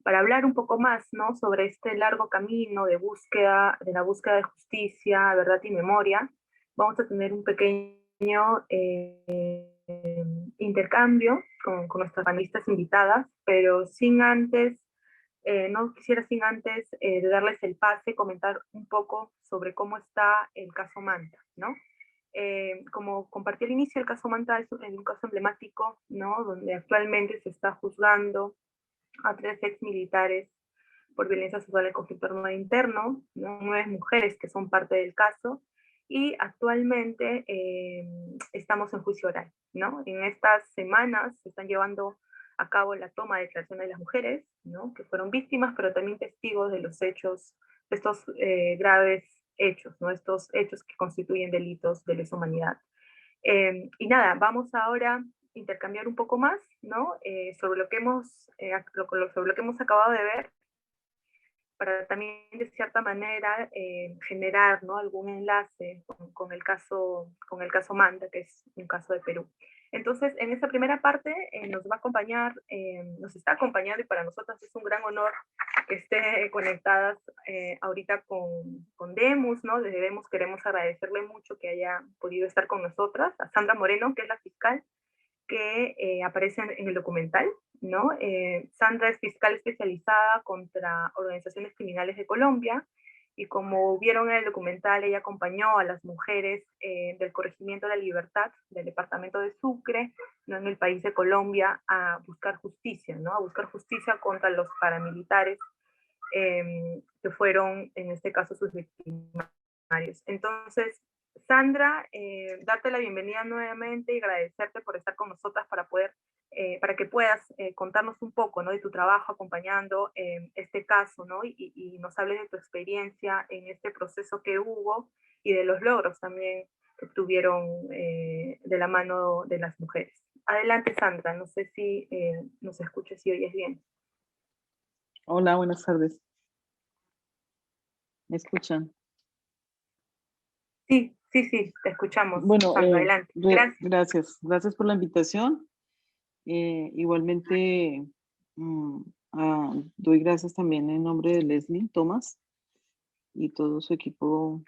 para hablar un poco más, ¿no? Sobre este largo camino de búsqueda, de la búsqueda de justicia, verdad y memoria. Vamos a tener un pequeño intercambio con nuestras panelistas invitadas, pero sin antes, no quisiera sin antes de darles el pase, comentar un poco sobre cómo está el caso Manta, ¿no? Como compartí al inicio, el caso Manta es un caso emblemático, ¿no? Donde actualmente se está juzgando a 3 ex militares por violencia sexual en conflicto armado interno, ¿no? 9 mujeres que son parte del caso, y actualmente estamos en juicio oral, ¿no? En estas semanas se están llevando a cabo la toma de declaración de las mujeres, ¿no? Que fueron víctimas, pero también testigos de los hechos, de estos graves hechos, ¿no? Estos hechos que constituyen delitos de lesa humanidad. Y nada, vamos ahora a intercambiar un poco más, ¿no? Sobre lo que sobre lo que hemos acabado de ver, para también de cierta manera generar, ¿no? Algún enlace con el caso Manta, que es un caso de Perú. Entonces, en esta primera parte nos va a acompañar, nos está acompañando, y para nosotros es un gran honor que esté conectadas ahorita con Demus, ¿no? Desde Demus queremos agradecerle mucho que haya podido estar con nosotras, a Sandra Moreno, que es la fiscal que aparece en el documental, ¿no? Sandra es fiscal especializada contra organizaciones criminales de Colombia, y como vieron en el documental, ella acompañó a las mujeres del Corregimiento de la Libertad del departamento de Sucre, ¿no? En el país de Colombia, a buscar justicia, ¿no? A buscar justicia contra los paramilitares que fueron, en este caso, sus victimarios. Entonces, Sandra, darte la bienvenida nuevamente y agradecerte por estar con nosotras para que puedas contarnos un poco, ¿no? De tu trabajo acompañando este caso, ¿no? Y nos hables de tu experiencia en este proceso que hubo y de los logros también que obtuvieron de la mano de las mujeres. Adelante, Sandra, no sé si nos escuchas y oyes bien. Hola, buenas tardes. ¿Me escuchan? Sí, sí, sí, te escuchamos, Bueno, Sandra, adelante. Gracias. gracias por la invitación. Igualmente, doy gracias también en nombre de Leslie Thomas y todo su equipo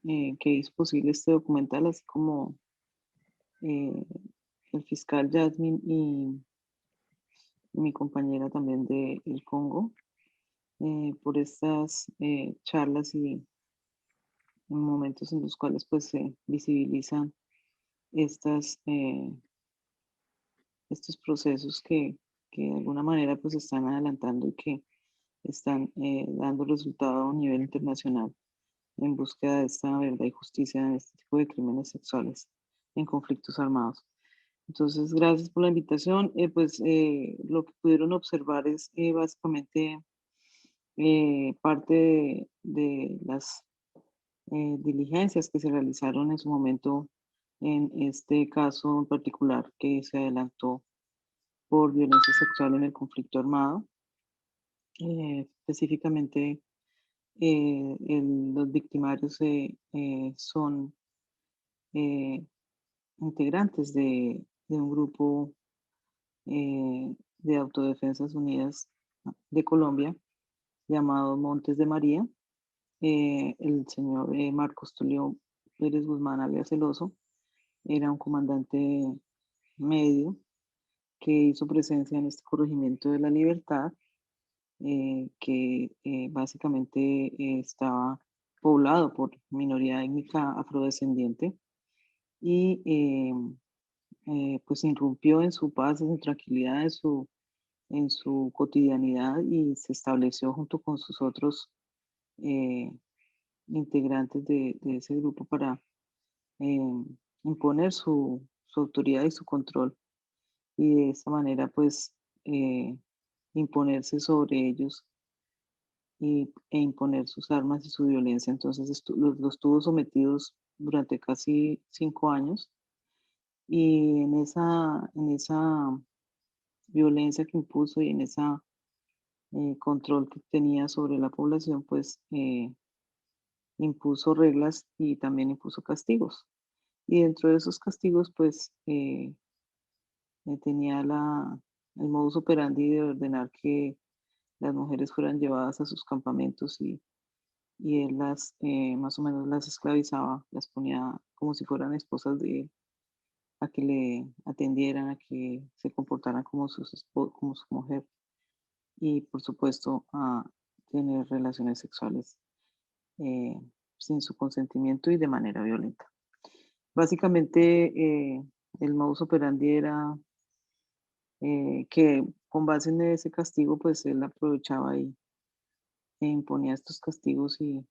que hizo posible este documental, así como eh, el fiscal Jasmine y mi compañera también de El Congo, por estas charlas y momentos en los cuales pues se visibilizan estas, estos procesos que de alguna manera pues están adelantando y que están dando resultado a nivel internacional en búsqueda de esta verdad y justicia en este tipo de crímenes sexuales en conflictos armados. Entonces, gracias por la invitación. Lo que pudieron observar es básicamente parte de las diligencias que se realizaron en su momento en este caso en particular que se adelantó por violencia sexual en el conflicto armado. Específicamente, los victimarios son eh, integrantes de un grupo de Autodefensas Unidas de Colombia llamado Montes de María. El señor Marcos Tulio Pérez Guzmán, alias El Oso, era un comandante medio que hizo presencia en este corregimiento de la Libertad, que básicamente estaba poblado por minoría étnica afrodescendiente y pues irrumpió en su paz, en su tranquilidad, en su cotidianidad y se estableció junto con sus otros eh, integrantes de ese grupo para eh, imponer su autoridad y su control y de esa manera pues eh, imponerse sobre ellos e imponer sus armas y su violencia. Entonces los tuvo sometidos durante casi 5 años y en esa violencia que impuso y en ese control que tenía sobre la población, pues impuso reglas y también impuso castigos. Y dentro de esos castigos, pues tenía el modus operandi de ordenar que las mujeres fueran llevadas a sus campamentos y él las, más o menos las esclavizaba, las ponía como si fueran esposas de él, a que le atendieran, a que se comportaran como, como su mujer y por supuesto a tener relaciones sexuales eh, sin su consentimiento y de manera violenta. Básicamente, el modus operandi era que con base en ese castigo, pues él aprovechaba e imponía estos castigos y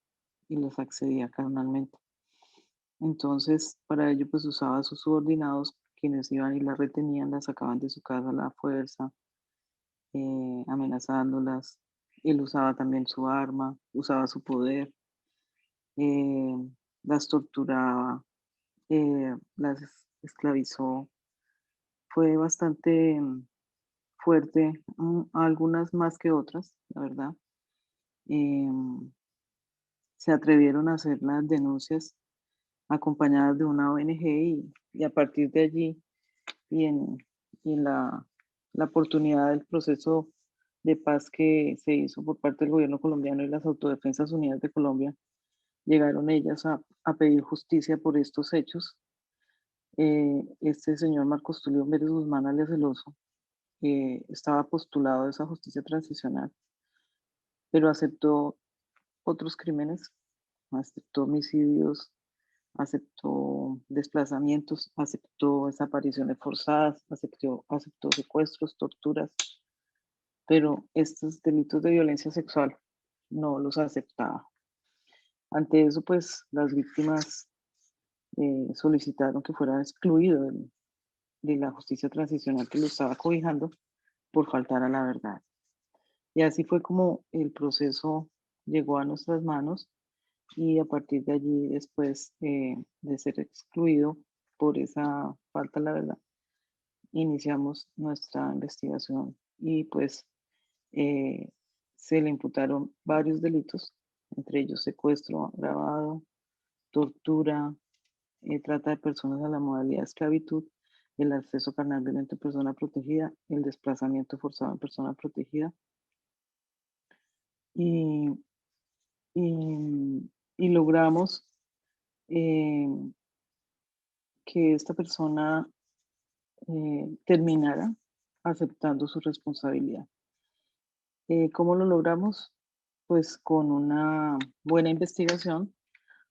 los accedía carnalmente. Entonces, para ello, pues usaba a sus subordinados, quienes iban y la retenían, la sacaban de su casa a la fuerza, amenazándolas. Él usaba también su arma, usaba su poder, eh, las torturaba, las esclavizó. Fue bastante fuerte, algunas más que otras, la verdad. Em, Se atrevieron a hacer las denuncias acompañadas de una ONG y a partir de allí y en la oportunidad del proceso de paz que se hizo por parte del gobierno colombiano y las Autodefensas Unidas de Colombia, llegaron ellas a pedir justicia por estos hechos. Este señor Marcos Tulio Pérez Guzmán, alias El Oso, estaba postulado a esa justicia transicional, pero aceptó otros crímenes, aceptó homicidios, aceptó desplazamientos, aceptó desapariciones forzadas, aceptó secuestros, torturas, pero estos delitos de violencia sexual no los aceptaba. Ante eso, pues las víctimas solicitaron que fuera excluido de la justicia transicional que lo estaba cobijando por faltar a la verdad. Y así fue como el proceso llegó a nuestras manos y a partir de allí, después de ser excluido por esa falta a la verdad, iniciamos nuestra investigación y pues eh, se le imputaron varios delitos, entre ellos secuestro agravado, tortura, trata de personas a la modalidad de esclavitud, el acceso carnal violento en persona protegida, el desplazamiento forzado en persona protegida y, y, y logramos eh, que esta persona terminara aceptando su responsabilidad. ¿Cómo lo logramos? Pues con una buena investigación,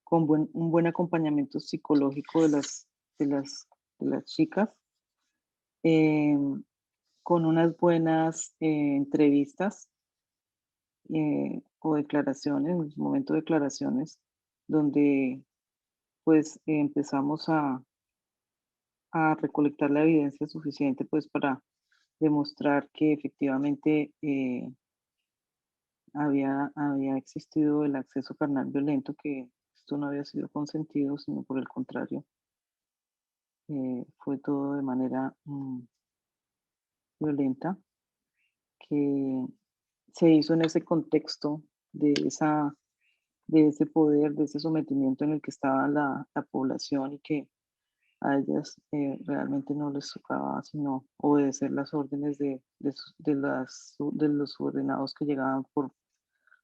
con un buen acompañamiento psicológico de las, de las chicas, eh, con unas buenas entrevistas o declaraciones, en su momento declaraciones, donde pues empezamos a recolectar la evidencia suficiente pues para demostrar que efectivamente había existido el acceso carnal violento, que esto no había sido consentido, sino por el contrario, fue todo de manera violenta, que se hizo en ese contexto de, de ese poder, de ese sometimiento en el que estaba la población y que a ellas realmente no les tocaba sino obedecer las órdenes de los subordinados que llegaban por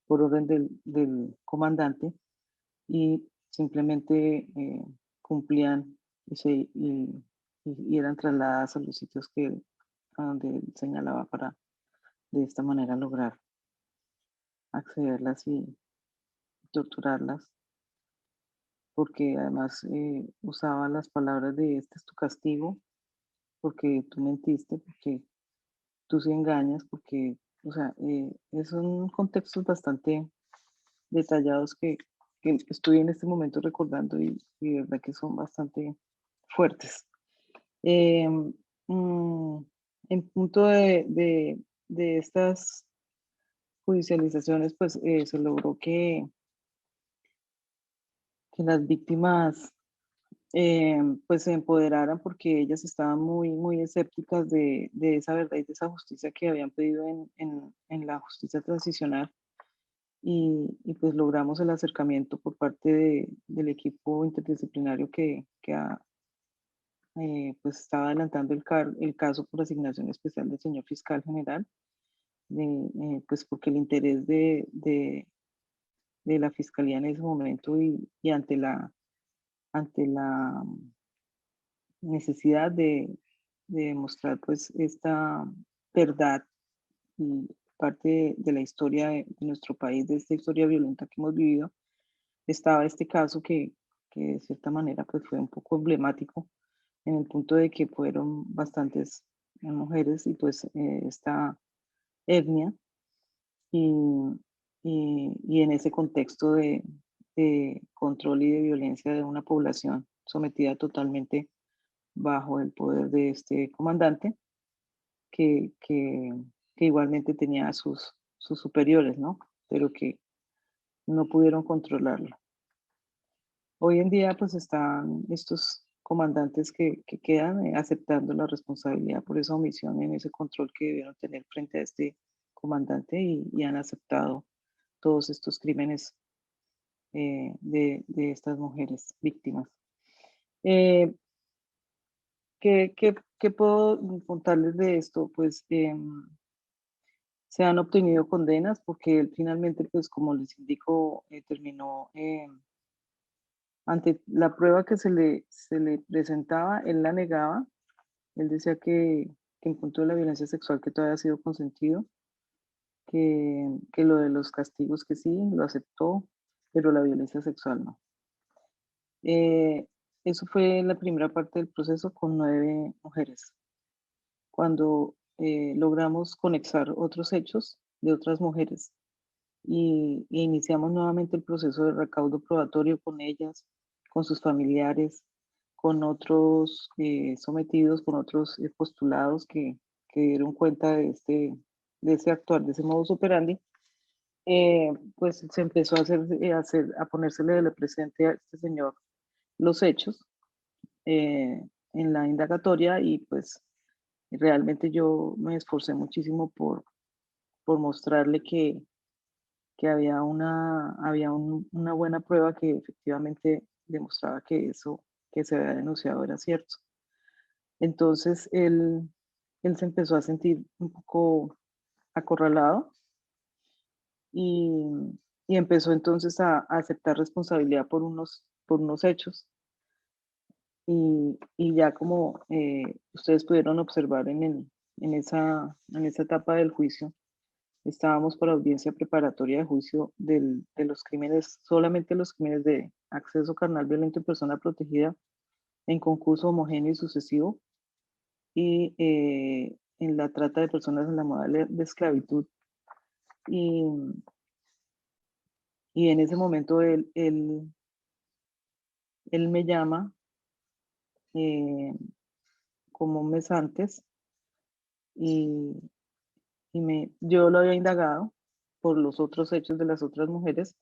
orden del comandante y simplemente cumplían y eran trasladadas a los sitios a donde él señalaba para de esta manera lograr accederlas y torturarlas, porque además usaba las palabras de este es tu castigo, porque tú mentiste, porque tú sí engañas, porque, o sea, son contextos bastante detallados que estoy en este momento recordando y de verdad que son bastante fuertes. Eh, mm, en punto de estas judicializaciones, pues se logró que las víctimas pues se empoderaran porque ellas estaban muy escépticas de esa verdad y de esa justicia que habían pedido en la justicia transicional y pues logramos el acercamiento por parte del equipo interdisciplinario pues estaba adelantando el caso por asignación especial del señor fiscal general pues porque el interés de la fiscalía en ese momento y ante la necesidad de demostrar pues esta verdad y parte de la historia de nuestro país, de esta historia violenta que hemos vivido, estaba este caso que de cierta manera pues fue un poco emblemático en el punto de que fueron bastantes mujeres y pues esta etnia y, y en ese contexto de control y de violencia de una población sometida totalmente bajo el poder de este comandante que, que, que igualmente tenía a sus superiores, ¿no? Pero que no pudieron controlarlo. Hoy en día pues están estos comandantes que quedan aceptando la responsabilidad por esa omisión en ese control que debieron tener frente a este comandante y han aceptado todos estos crímenes de estas mujeres víctimas. Eh, ¿Qué puedo contarles de esto? Pues se han obtenido condenas porque él finalmente, pues como les indico, terminó ante la prueba que se le presentaba, él la negaba. Él decía que en punto de la violencia sexual que todavía ha sido consentido, que lo de los castigos que sí, lo aceptó, pero la violencia sexual no. Eso fue la primera parte del proceso con 9 mujeres. Cuando logramos conexar otros hechos de otras mujeres y iniciamos nuevamente el proceso de recaudo probatorio con ellas, con sus familiares, con otros sometidos, con otros postulados que dieron cuenta de ese actuar, de ese modus operandi, pues se empezó a a ponérsele de la presente a este señor los hechos en la indagatoria y pues realmente yo me esforcé muchísimo por mostrarle que había una buena prueba que efectivamente demostraba que eso que se había denunciado era cierto. Entonces él se empezó a sentir un poco acorralado y, y empezó entonces a aceptar responsabilidad por unos hechos. Y ya como ustedes pudieron observar en esa etapa del juicio, estábamos por audiencia preparatoria de juicio de los crímenes, solamente los crímenes de acceso carnal violento en persona protegida en concurso homogéneo y sucesivo y en la trata de personas en la modalidad de esclavitud. Y, y en ese momento él me llama eh, como un mes antes y, yo lo había indagado por los otros hechos de las otras mujeres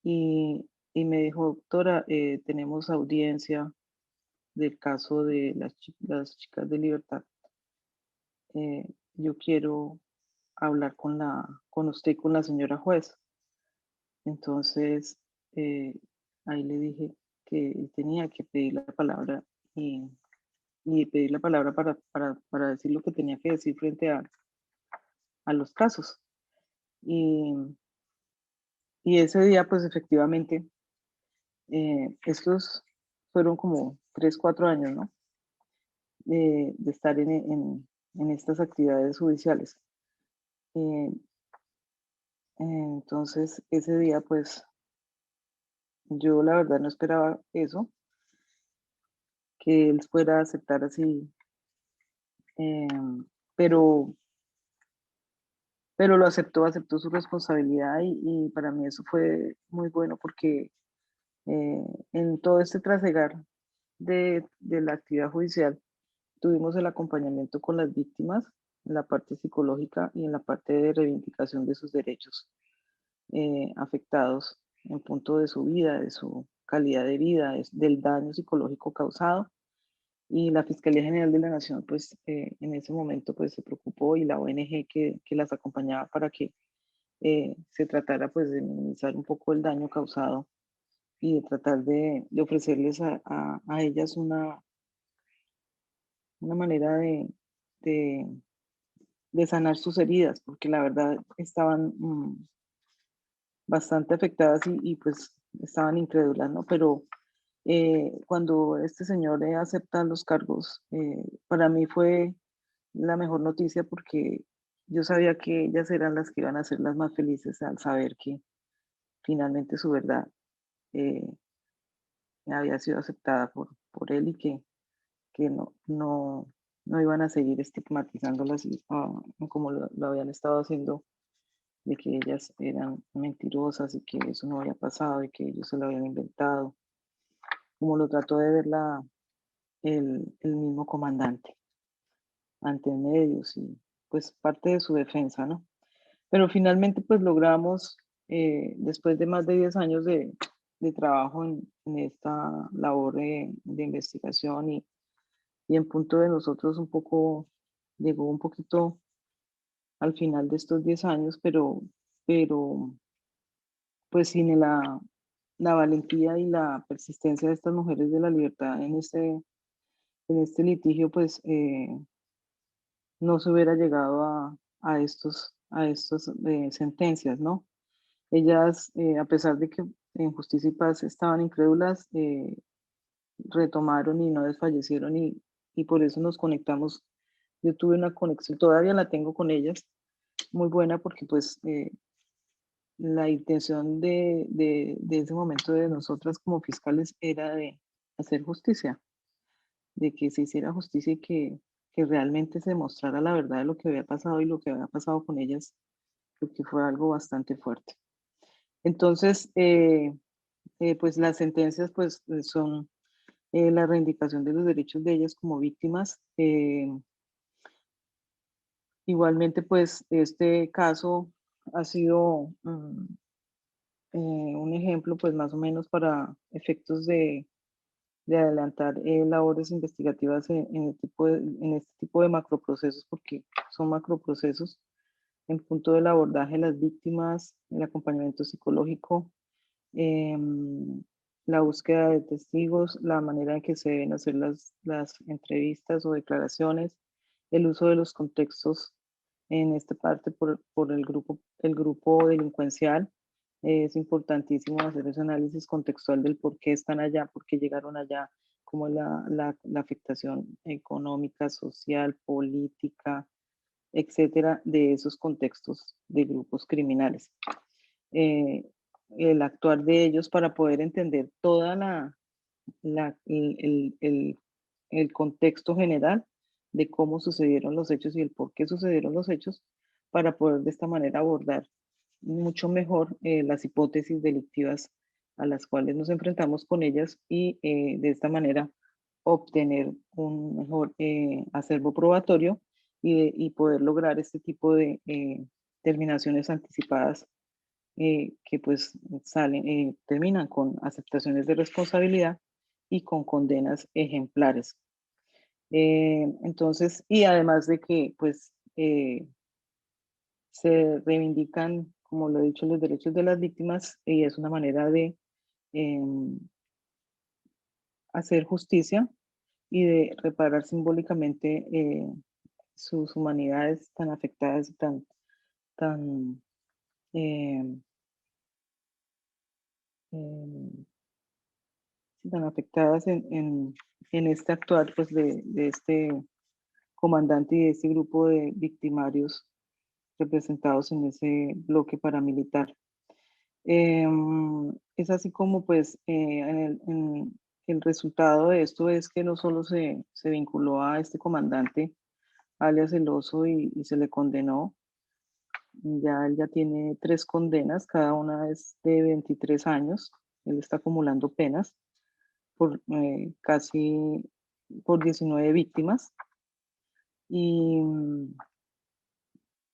y me dijo, doctora, tenemos audiencia del caso de las chicas de libertad. Yo quiero hablar con usted y con la señora juez. Entonces, ahí le dije que tenía que pedir la palabra y, y pedir la palabra para decir lo que tenía que decir frente a los casos. Y, y ese día, pues efectivamente, estos fueron como 3, 4 años, ¿no? De estar en estas actividades judiciales. Eh, entonces, ese día, pues, yo la verdad no esperaba eso, que él fuera a aceptar así, pero, pero lo aceptó, aceptó su responsabilidad y para mí eso fue muy bueno porque eh, en todo este trasegar de la actividad judicial tuvimos el acompañamiento con las víctimas en la parte psicológica y en la parte de reivindicación de sus derechos afectados en punto de su vida, de su calidad de vida, del daño psicológico causado. Y la Fiscalía General de la Nación, pues en ese momento, pues se preocupó y la ONG que las acompañaba para que se tratara pues de minimizar un poco el daño causado y de tratar de ofrecerles a ellas una manera de, de sanar sus heridas, porque la verdad estaban bastante afectadas y pues estaban incrédulas, ¿no? Pero cuando este señor acepta los cargos, para mí fue la mejor noticia porque yo sabía que ellas eran las que iban a ser las más felices al saber que finalmente su verdad eh, había sido aceptada por él y que no iban a seguir estigmatizándolas como lo habían estado haciendo, de que ellas eran mentirosas y que eso no había pasado y que ellos se lo habían inventado, como lo trató de ver el mismo comandante ante medios y pues parte de su defensa, ¿no? Pero finalmente pues logramos, después de más de 10 años de trabajo en esta labor de investigación y en punto de nosotros un poco, llegó un poquito al final de estos 10 años, pero pues sin la valentía y la persistencia de estas mujeres de la libertad en este litigio, pues no se hubiera llegado a estos sentencias, ¿no? Ellas, a pesar de que en Justicia y Paz estaban incrédulas, retomaron y no desfallecieron y por eso nos conectamos. Yo tuve una conexión, todavía la tengo con ellas, muy buena porque pues la intención de ese momento de nosotras como fiscales era de hacer justicia, de que se hiciera justicia y que realmente se demostrara la verdad de lo que había pasado y lo que había pasado con ellas, porque fue algo bastante fuerte. Entonces, pues las sentencias pues son la reivindicación de los derechos de ellas como víctimas. Igualmente, pues este caso ha sido un ejemplo, pues más o menos para efectos de adelantar labores investigativas en este tipo de macroprocesos, porque son macroprocesos en punto del abordaje de las víctimas, el acompañamiento psicológico, la búsqueda de testigos, la manera en que se deben hacer las entrevistas o declaraciones, el uso de los contextos en esta parte por el grupo delincuencial. Es importantísimo hacer ese análisis contextual del por qué están allá, por qué llegaron allá, cómo es la afectación económica, social, política, etcétera, de esos contextos de grupos criminales. Eh, el actuar de ellos para poder entender toda el contexto general de cómo sucedieron los hechos y el por qué sucedieron los hechos, para poder de esta manera abordar mucho mejor las hipótesis delictivas a las cuales nos enfrentamos con ellas y de esta manera obtener un mejor acervo probatorio y poder lograr este tipo de terminaciones anticipadas que pues terminan con aceptaciones de responsabilidad y con condenas ejemplares. Entonces, y además de que pues se reivindican, como lo he dicho, los derechos de las víctimas y es una manera de hacer justicia y de reparar simbólicamente sus humanidades tan afectadas y tan, eh, eh, tan afectadas en este actuar pues, de este comandante y de este grupo de victimarios representados en ese bloque paramilitar. Es así como pues el resultado de esto es que no solo se vinculó a este comandante, alias El Oso, y se le condenó, ya él ya tiene 3 condenas, cada una es de 23 años, él está acumulando penas por casi por 19 víctimas y,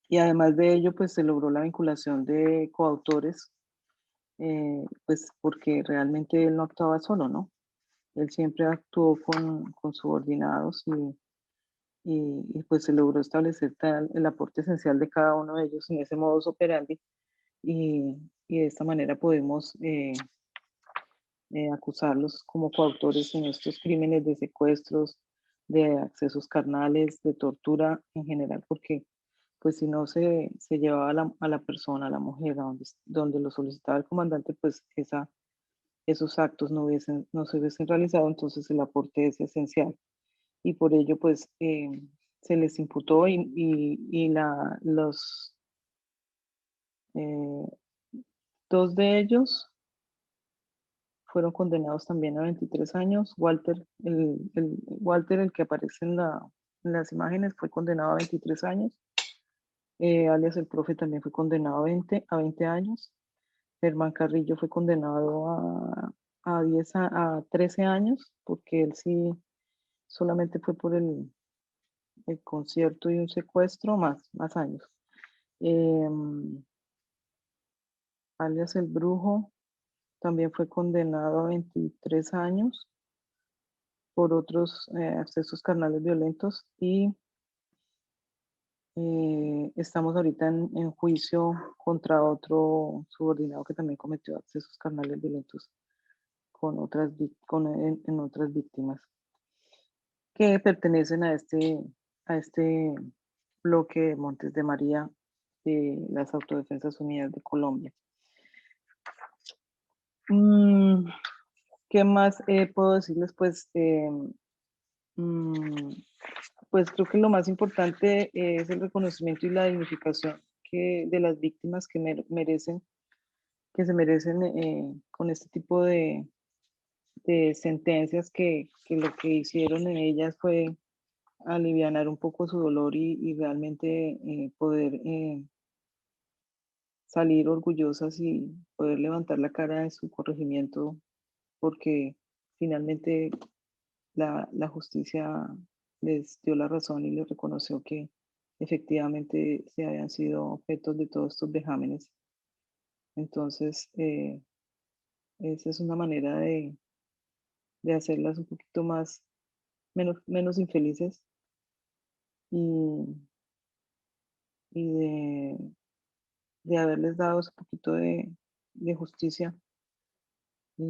y además de ello pues se logró la vinculación de coautores pues porque realmente él no actuaba solo, ¿no? Él siempre actuó con subordinados y pues se logró establecer el aporte esencial de cada uno de ellos en ese modus operandi y de esta manera podemos acusarlos como coautores en estos crímenes de secuestros, de accesos carnales, de tortura en general, porque pues si no se llevaba a la persona, a la mujer, a donde lo solicitaba el comandante, pues esos actos no se hubiesen realizado, entonces el aporte es esencial. Y por ello, pues, se les imputó y eh, dos de ellos fueron condenados también a 23 años. Walter, el que aparece en las imágenes, fue condenado a 23 años. Alias el profe también fue condenado a 20 años. Germán Carrillo fue condenado a 13 años, porque él sí solamente fue por el concierto y un secuestro, más años. Alias el Brujo también fue condenado a 23 años por otros accesos carnales violentos y estamos ahorita en juicio contra otro subordinado que también cometió accesos carnales violentos con en otras víctimas que pertenecen a este bloque de Montes de María de las Autodefensas Unidas de Colombia. ¿Qué más puedo decirles? Pues creo que lo más importante es el reconocimiento y la dignificación de las víctimas que se merecen con este tipo de sentencias que lo que hicieron en ellas fue alivianar un poco su dolor y realmente poder salir orgullosas y poder levantar la cara de su corregimiento porque finalmente la justicia les dio la razón y les reconoció que efectivamente se habían sido objetos de todos estos vejámenes. Entonces, esa es una manera de hacerlas un poquito menos infelices y, y de haberles dado un poquito de justicia y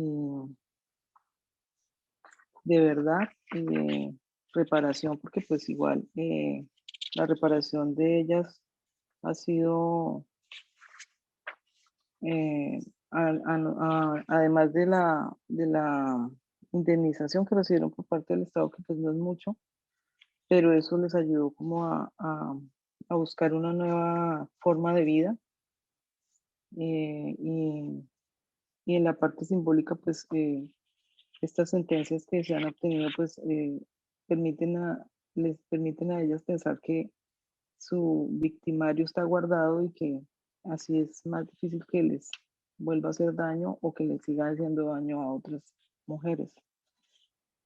de verdad y de reparación, porque pues igual la reparación de ellas ha sido, eh, además de la indemnización que recibieron por parte del Estado, que pues no es mucho, pero eso les ayudó como a buscar una nueva forma de vida y en la parte simbólica, pues estas sentencias que se han obtenido, pues permiten les permiten a ellas pensar que su victimario está guardado y que así es más difícil que les vuelva a hacer daño o que les siga haciendo daño a otras mujeres.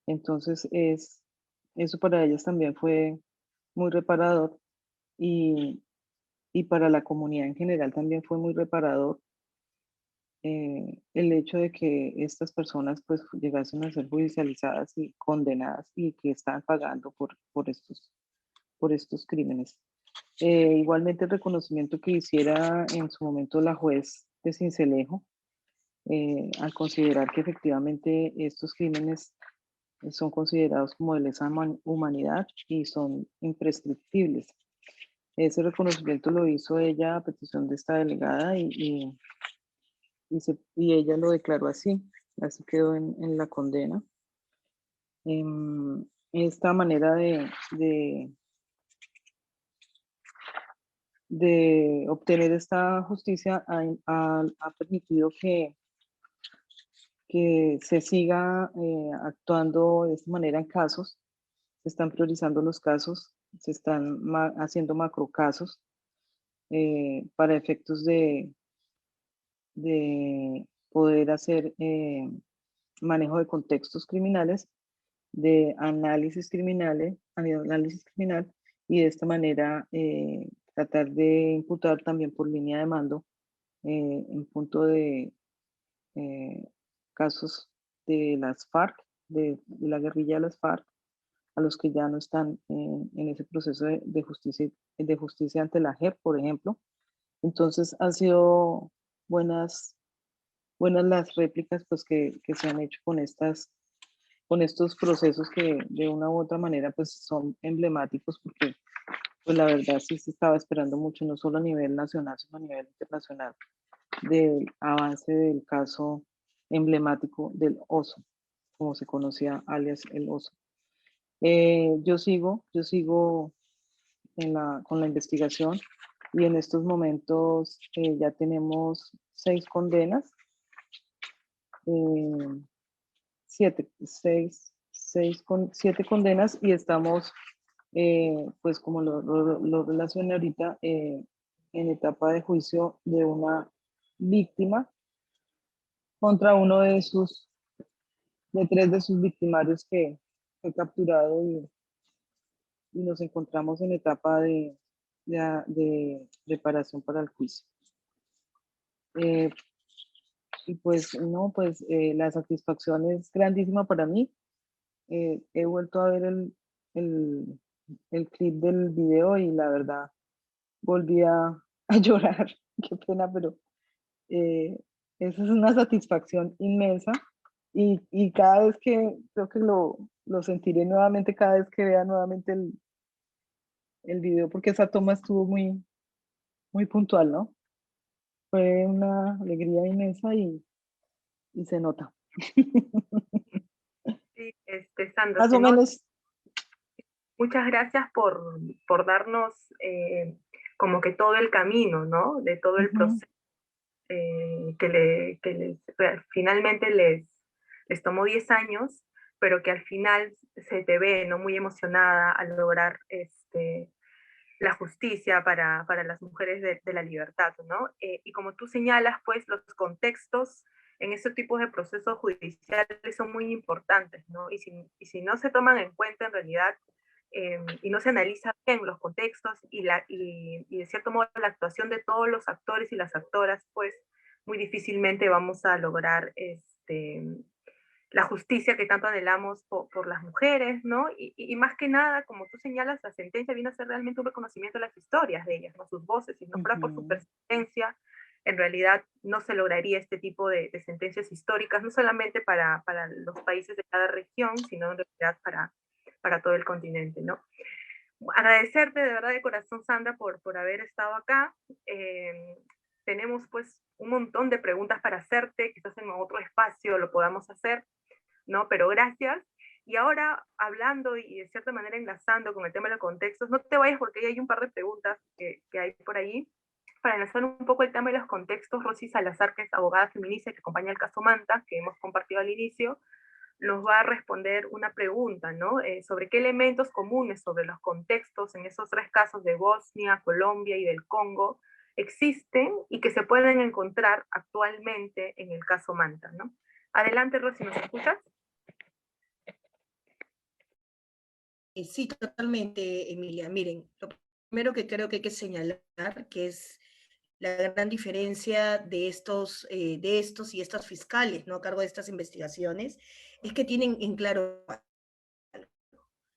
Entonces, eso para ellas también fue muy reparador y, y para la comunidad en general también fue muy reparador el hecho de que estas personas pues llegasen a ser judicializadas y condenadas y que están pagando por estos crímenes. Igualmente el reconocimiento que hiciera en su momento la juez de Sincelejo, al considerar que efectivamente estos crímenes son considerados como de lesa humanidad y son imprescriptibles. Ese reconocimiento lo hizo ella a petición de esta delegada y ella lo declaró así quedó en la condena. Esta manera de obtener esta justicia ha permitido que se siga actuando de esta manera en casos, se están priorizando los casos, se están haciendo macrocasos para efectos de poder hacer manejo de contextos criminales, de análisis criminal y de esta manera tratar de imputar también por línea de mando en punto de casos de las FARC, de la guerrilla de las FARC, a los que ya no están en ese proceso de justicia ante la JEP, por ejemplo. Entonces han sido buenas las réplicas pues, que se han hecho con estos procesos que de una u otra manera pues, son emblemáticos porque Pues la verdad sí se estaba esperando mucho, no solo a nivel nacional, sino a nivel internacional, del avance del caso emblemático del oso, como se conocía alias el oso. Yo sigo con la investigación y en estos momentos ya tenemos 6 condenas, eh, 7 condenas y estamos, pues como lo relacioné ahorita, en etapa de juicio de una víctima contra uno de 3 de sus victimarios que fue capturado y nos encontramos en etapa de preparación para el juicio. Eh, y pues no, pues la satisfacción es grandísima para mí. He vuelto a ver el, el clip del video y la verdad volví a llorar. Qué pena, pero eh, eso es una satisfacción inmensa y cada vez que creo que lo sentiré nuevamente cada vez que vea nuevamente el video porque esa toma estuvo muy, muy puntual, ¿no? Fue una alegría inmensa y se nota. Sí, Sandra, Más o menos. muchas gracias por darnos como que todo el camino, ¿no? De todo el Ujú, proceso finalmente les tomó 10 años, pero que al final se te ve, ¿no? Muy emocionada al lograr la justicia para las mujeres de la libertad, ¿no? Y como tú señalas, pues los contextos en ese tipo de procesos judiciales son muy importantes, ¿no? Y si no se toman en cuenta en realidad y no se analiza bien los contextos y de cierto modo la actuación de todos los actores y las actoras, pues muy difícilmente vamos a lograr la justicia que tanto anhelamos por las mujeres, ¿no? Y más que nada, como tú señalas, la sentencia viene a ser realmente un reconocimiento de las historias de ellas, ¿no? Sus voces, si no fuera por su ujú, persistencia, en realidad no se lograría este tipo de sentencias históricas, no solamente para los países de cada región, sino en realidad para todo el continente, ¿no? Agradecerte de verdad de corazón, Sandra, por haber estado acá. Tenemos pues un montón de preguntas para hacerte, quizás en otro espacio lo podamos hacer, ¿no? Pero gracias. Y ahora, hablando y de cierta manera enlazando con el tema de los contextos, no te vayas porque hay un par de preguntas que hay por ahí. Para enlazar un poco el tema de los contextos, Rosy Salazar, que es abogada feminista que acompaña el caso Manta, que hemos compartido al inicio, nos va a responder una pregunta, ¿no? Sobre qué elementos comunes sobre los contextos en esos 3 casos de Bosnia, Colombia y del Congo existen y que se pueden encontrar actualmente en el caso Manta, ¿no? Adelante, Rosy, ¿nos escuchas? Sí, totalmente, Emilia. Miren, lo primero que creo que hay que señalar, que es la gran diferencia de estos y estas fiscales, ¿no? A cargo de estas investigaciones, es que tienen en claro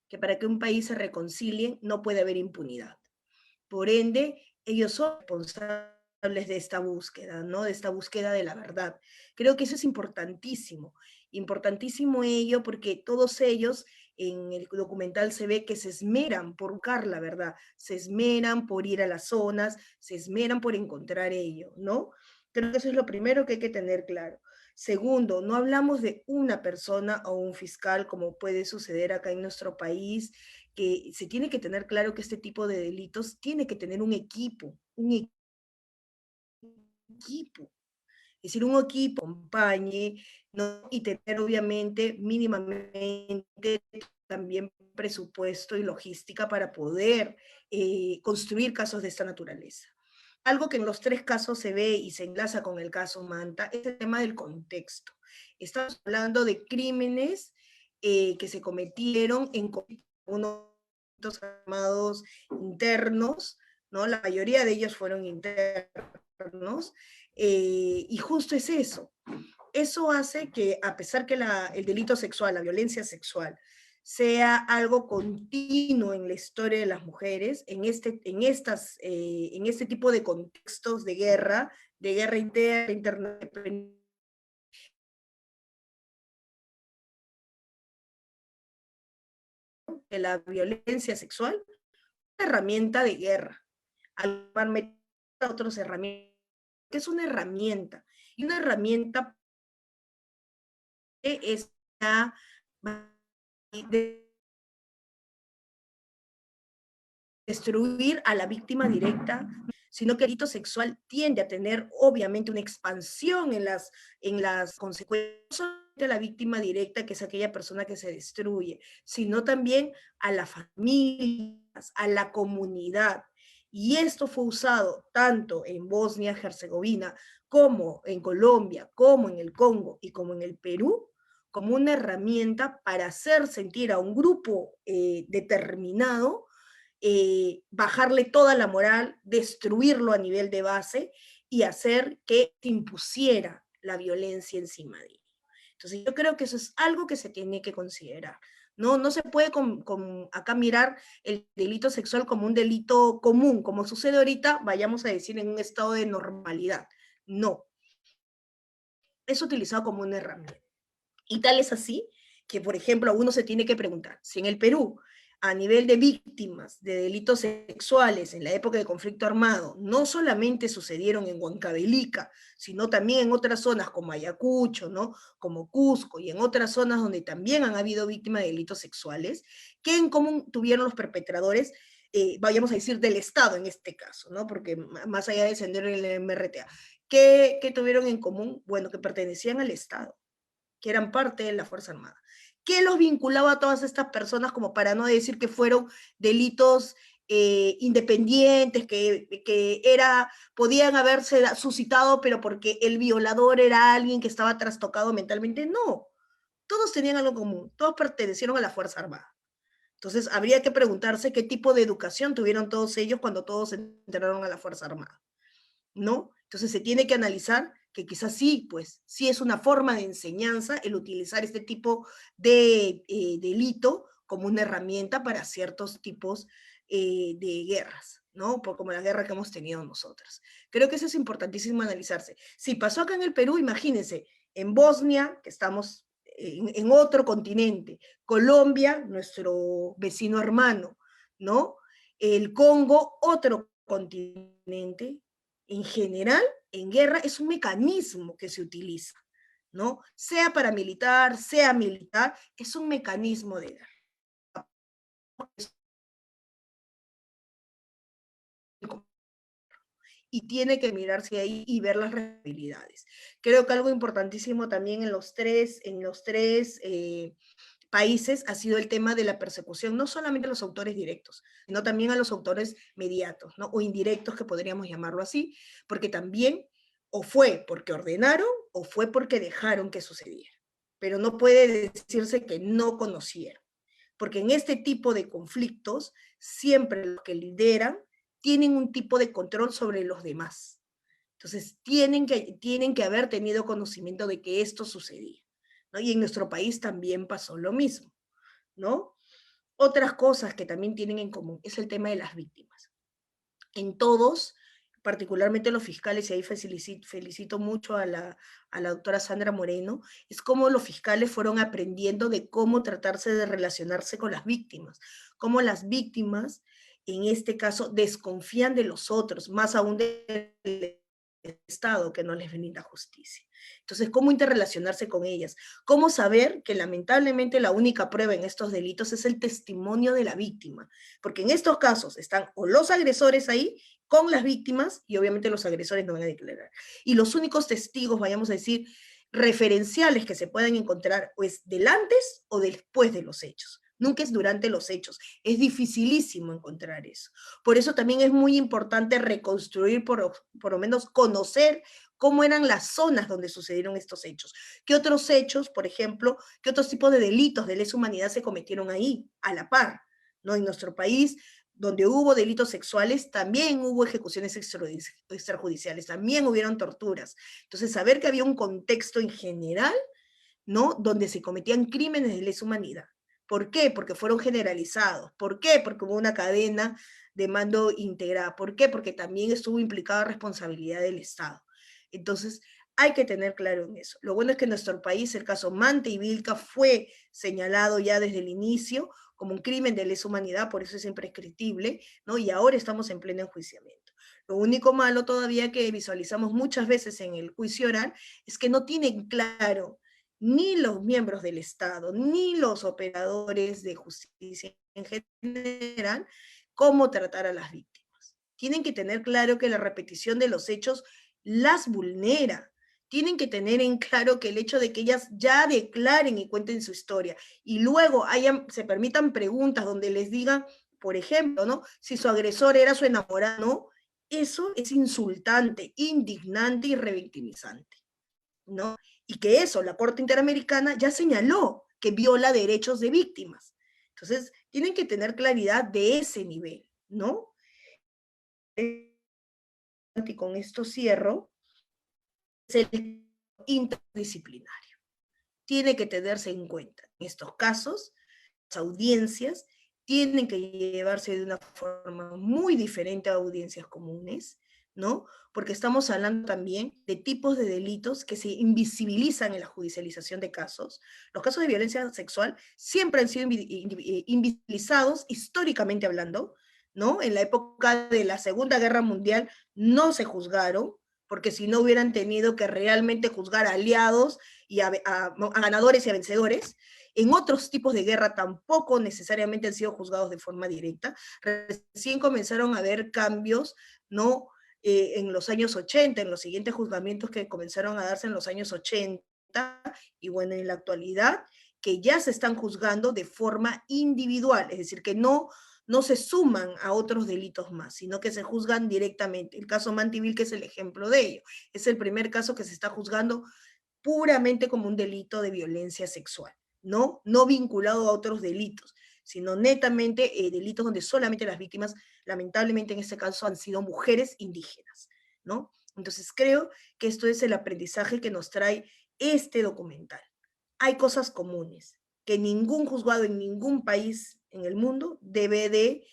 que para que un país se reconcilie no puede haber impunidad. Por ende, ellos son responsables de esta búsqueda, ¿no? De esta búsqueda de la verdad. Creo que eso es importantísimo. Importantísimo ello porque todos ellos en el documental se ve que se esmeran por buscar la verdad, se esmeran por ir a las zonas, se esmeran por encontrar ello, ¿no? Creo que eso es lo primero que hay que tener claro. Segundo, no hablamos de una persona o un fiscal como puede suceder acá en nuestro país, que se tiene que tener claro que este tipo de delitos tiene que tener un equipo, es decir, un equipo que acompañe, ¿no? Y tener obviamente mínimamente también presupuesto y logística para poder construir casos de esta naturaleza. Algo que en los 3 casos se ve y se enlaza con el caso Manta es el tema del contexto. Estamos hablando de crímenes que se cometieron en unos armados internos, ¿no? La mayoría de ellos fueron internos, y justo es eso. Eso hace que, a pesar que el delito sexual, la violencia sexual, sea algo continuo en la historia de las mujeres, en este tipo de contextos de guerra interna, de la violencia sexual, herramienta de guerra. Al meter otras herramientas, que es una herramienta. Y una herramienta es de destruir a la víctima directa, sino que el delito sexual tiende a tener obviamente una expansión en las consecuencias, no solamente a la víctima directa, que es aquella persona que se destruye, sino también a las familias, a la comunidad. Y esto fue usado tanto en Bosnia-Herzegovina, como en Colombia, como en el Congo y como en el Perú, como una herramienta para hacer sentir a un grupo determinado, bajarle toda la moral, destruirlo a nivel de base y hacer que se impusiera la violencia encima de ellos. Entonces yo creo que eso es algo que se tiene que considerar. No se puede acá mirar el delito sexual como un delito común, como sucede ahorita, vayamos a decir, en un estado de normalidad. No. Es utilizado como una herramienta. Y tal es así que, por ejemplo, uno se tiene que preguntar, si en el Perú, a nivel de víctimas de delitos sexuales en la época de conflicto armado, no solamente sucedieron en Huancavelica, sino también en otras zonas como Ayacucho, ¿no? Como Cusco, y en otras zonas donde también han habido víctimas de delitos sexuales, ¿qué en común tuvieron los perpetradores? Vayamos a decir del Estado en este caso, ¿no? Porque más allá de descender el MRTA, ¿qué tuvieron en común? Bueno, que pertenecían al Estado, que eran parte de la Fuerza Armada. ¿Qué los vinculaba a todas estas personas, como para no decir que fueron delitos independientes, podían haberse suscitado, pero porque el violador era alguien que estaba trastocado mentalmente? No, todos tenían algo común, todos pertenecieron a la Fuerza Armada. Entonces, habría que preguntarse qué tipo de educación tuvieron todos ellos cuando todos entraron a la Fuerza Armada, ¿no? Entonces, se tiene que analizar que quizás sí, pues, sí es una forma de enseñanza el utilizar este tipo de delito como una herramienta para ciertos tipos de guerras, ¿no? Como la guerra que hemos tenido nosotros. Creo que eso es importantísimo analizarse. Si pasó acá en el Perú, imagínense, en Bosnia, que estamos en otro continente, Colombia, nuestro vecino hermano, ¿no? El Congo, otro continente. En general, en guerra es un mecanismo que se utiliza, ¿no? Sea paramilitar, sea militar, es un mecanismo de guerra. Y tiene que mirarse ahí y ver las responsabilidades. Creo que algo importantísimo también en los tres países ha sido el tema de la persecución, no solamente a los autores directos, sino también a los autores mediatos, ¿no? O indirectos, que podríamos llamarlo así, porque también o fue porque ordenaron o fue porque dejaron que sucediera. Pero no puede decirse que no conocieron, porque en este tipo de conflictos siempre los que lideran tienen un tipo de control sobre los demás. Entonces, tienen que haber tenido conocimiento de que esto sucedía, ¿no? Y en nuestro país también pasó lo mismo, ¿no? Otras cosas que también tienen en común es el tema de las víctimas. En todos, particularmente los fiscales, y ahí felicito mucho a la doctora Sandra Moreno, es cómo los fiscales fueron aprendiendo de cómo tratarse de relacionarse con las víctimas, cómo las víctimas, en este caso, desconfían de los otros, más aún del Estado que no les brinda justicia. Entonces, ¿cómo interrelacionarse con ellas? ¿Cómo saber que lamentablemente la única prueba en estos delitos es el testimonio de la víctima? Porque en estos casos están o los agresores ahí con las víctimas, y obviamente los agresores no van a declarar. Y los únicos testigos, vayamos a decir, referenciales que se puedan encontrar, pues del antes o después de los hechos. Nunca es durante los hechos. Es dificilísimo encontrar eso. Por eso también es muy importante reconstruir, por lo menos conocer cómo eran las zonas donde sucedieron estos hechos. ¿Qué otros hechos, por ejemplo, qué otros tipos de delitos de lesa humanidad se cometieron ahí, a la par? ¿No? En nuestro país, donde hubo delitos sexuales, también hubo ejecuciones extrajudiciales, también hubieron torturas. Entonces, saber que había un contexto en general, ¿no?, donde se cometían crímenes de lesa humanidad. ¿Por qué? Porque fueron generalizados. ¿Por qué? Porque hubo una cadena de mando integrada. ¿Por qué? Porque también estuvo implicada responsabilidad del Estado. Entonces, Hay que tener claro en eso. Lo bueno es que en nuestro país el caso Manta y Vilca fue señalado ya desde el inicio como un crimen de lesa humanidad, por eso es imprescriptible, ¿no? Y ahora estamos en pleno enjuiciamiento. Lo único malo todavía que visualizamos muchas veces en el juicio oral es que no tienen claro ni los miembros del Estado, ni los operadores de justicia en general, cómo tratar a las víctimas. Tienen que tener claro que la repetición de los hechos las vulnera. Tienen que tener en claro que el hecho de que ellas ya declaren y cuenten su historia y luego se permitan preguntas donde les digan, por ejemplo, ¿no? Si su agresor era su enamorado, ¿no? Eso es insultante, indignante y revictimizante, ¿no? Y que eso, la Corte Interamericana ya señaló que viola derechos de víctimas. Entonces, tienen que tener claridad de ese nivel, ¿no? Y con esto cierro, es el interdisciplinario. Tiene que tenerse en cuenta en estos casos, las audiencias tienen que llevarse de una forma muy diferente a audiencias comunes, ¿no? Porque estamos hablando también de tipos de delitos que se invisibilizan en la judicialización de casos. Los casos de violencia sexual siempre han sido invisibilizados históricamente hablando, ¿no? En la época de la Segunda Guerra Mundial no se juzgaron, porque si no hubieran tenido que realmente juzgar a aliados y a ganadores y a vencedores. En otros tipos de guerra tampoco necesariamente han sido juzgados de forma directa. Recién comenzaron a haber cambios, ¿no? En los años 80, en los siguientes juzgamientos que comenzaron a darse en los años 80, y bueno, en la actualidad, que ya se están juzgando de forma individual, es decir, que no se suman a otros delitos más, sino que se juzgan directamente. El caso Manta y Vilca es el ejemplo de ello. Es el primer caso que se está juzgando puramente como un delito de violencia sexual, ¿no? No vinculado a otros delitos, sino netamente delitos donde solamente las víctimas, lamentablemente en este caso, han sido mujeres indígenas, ¿no? Entonces creo que esto es el aprendizaje que nos trae este documental. Hay cosas comunes que ningún juzgado en ningún país en el mundo debe de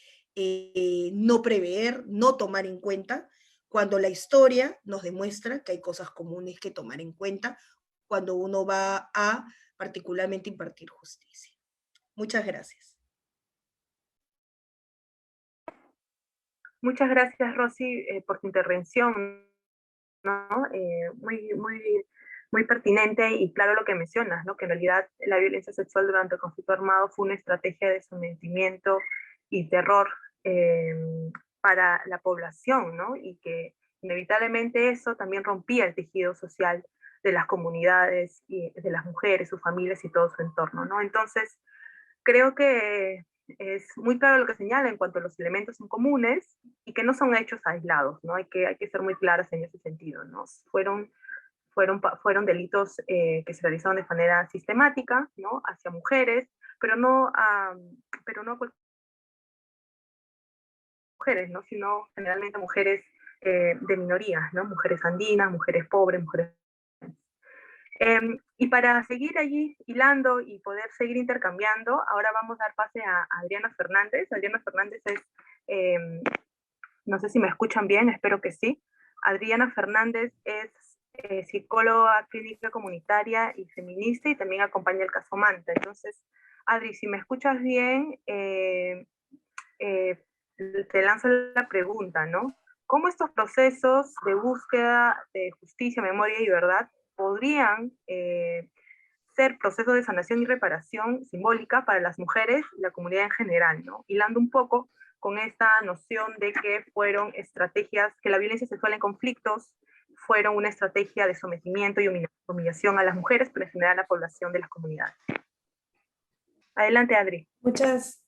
no prever, no tomar en cuenta, cuando la historia nos demuestra que hay cosas comunes que tomar en cuenta cuando uno va a particularmente impartir justicia. Muchas gracias. Muchas gracias, Rosy, por tu intervención, ¿no? Muy pertinente y claro lo que mencionas, ¿no? Que en realidad la violencia sexual durante el conflicto armado fue una estrategia de sometimiento y terror para la población, ¿no? Y que inevitablemente eso también rompía el tejido social de las comunidades y de las mujeres, sus familias y todo su entorno, ¿no? Entonces, creo que es muy claro lo que señala en cuanto a los elementos son comunes y que no son hechos aislados, ¿no? Hay que ser muy claras en ese sentido, ¿no? Fueron delitos que se realizaron de manera sistemática, ¿no? Hacia mujeres, pero no a mujeres, ¿no? Sino generalmente mujeres de minorías, ¿no? Mujeres andinas, mujeres pobres, mujeres... y para seguir allí hilando y poder seguir intercambiando, ahora vamos a dar pase a Adriana Fernández. Adriana Fernández es, no sé si me escuchan bien, espero que sí. Adriana Fernández es psicóloga clínica comunitaria y feminista y también acompaña el caso Manta. Entonces, Adri, si me escuchas bien, te lanzo la pregunta, ¿no? ¿Cómo estos procesos de búsqueda de justicia, memoria y verdad podrían ser procesos de sanación y reparación simbólica para las mujeres y la comunidad en general, ¿no? Hilando un poco con esta noción de que fueron estrategias, que la violencia sexual en conflictos fueron una estrategia de sometimiento y humillación a las mujeres, pero en general a la población de las comunidades. Adelante, Adri. Muchas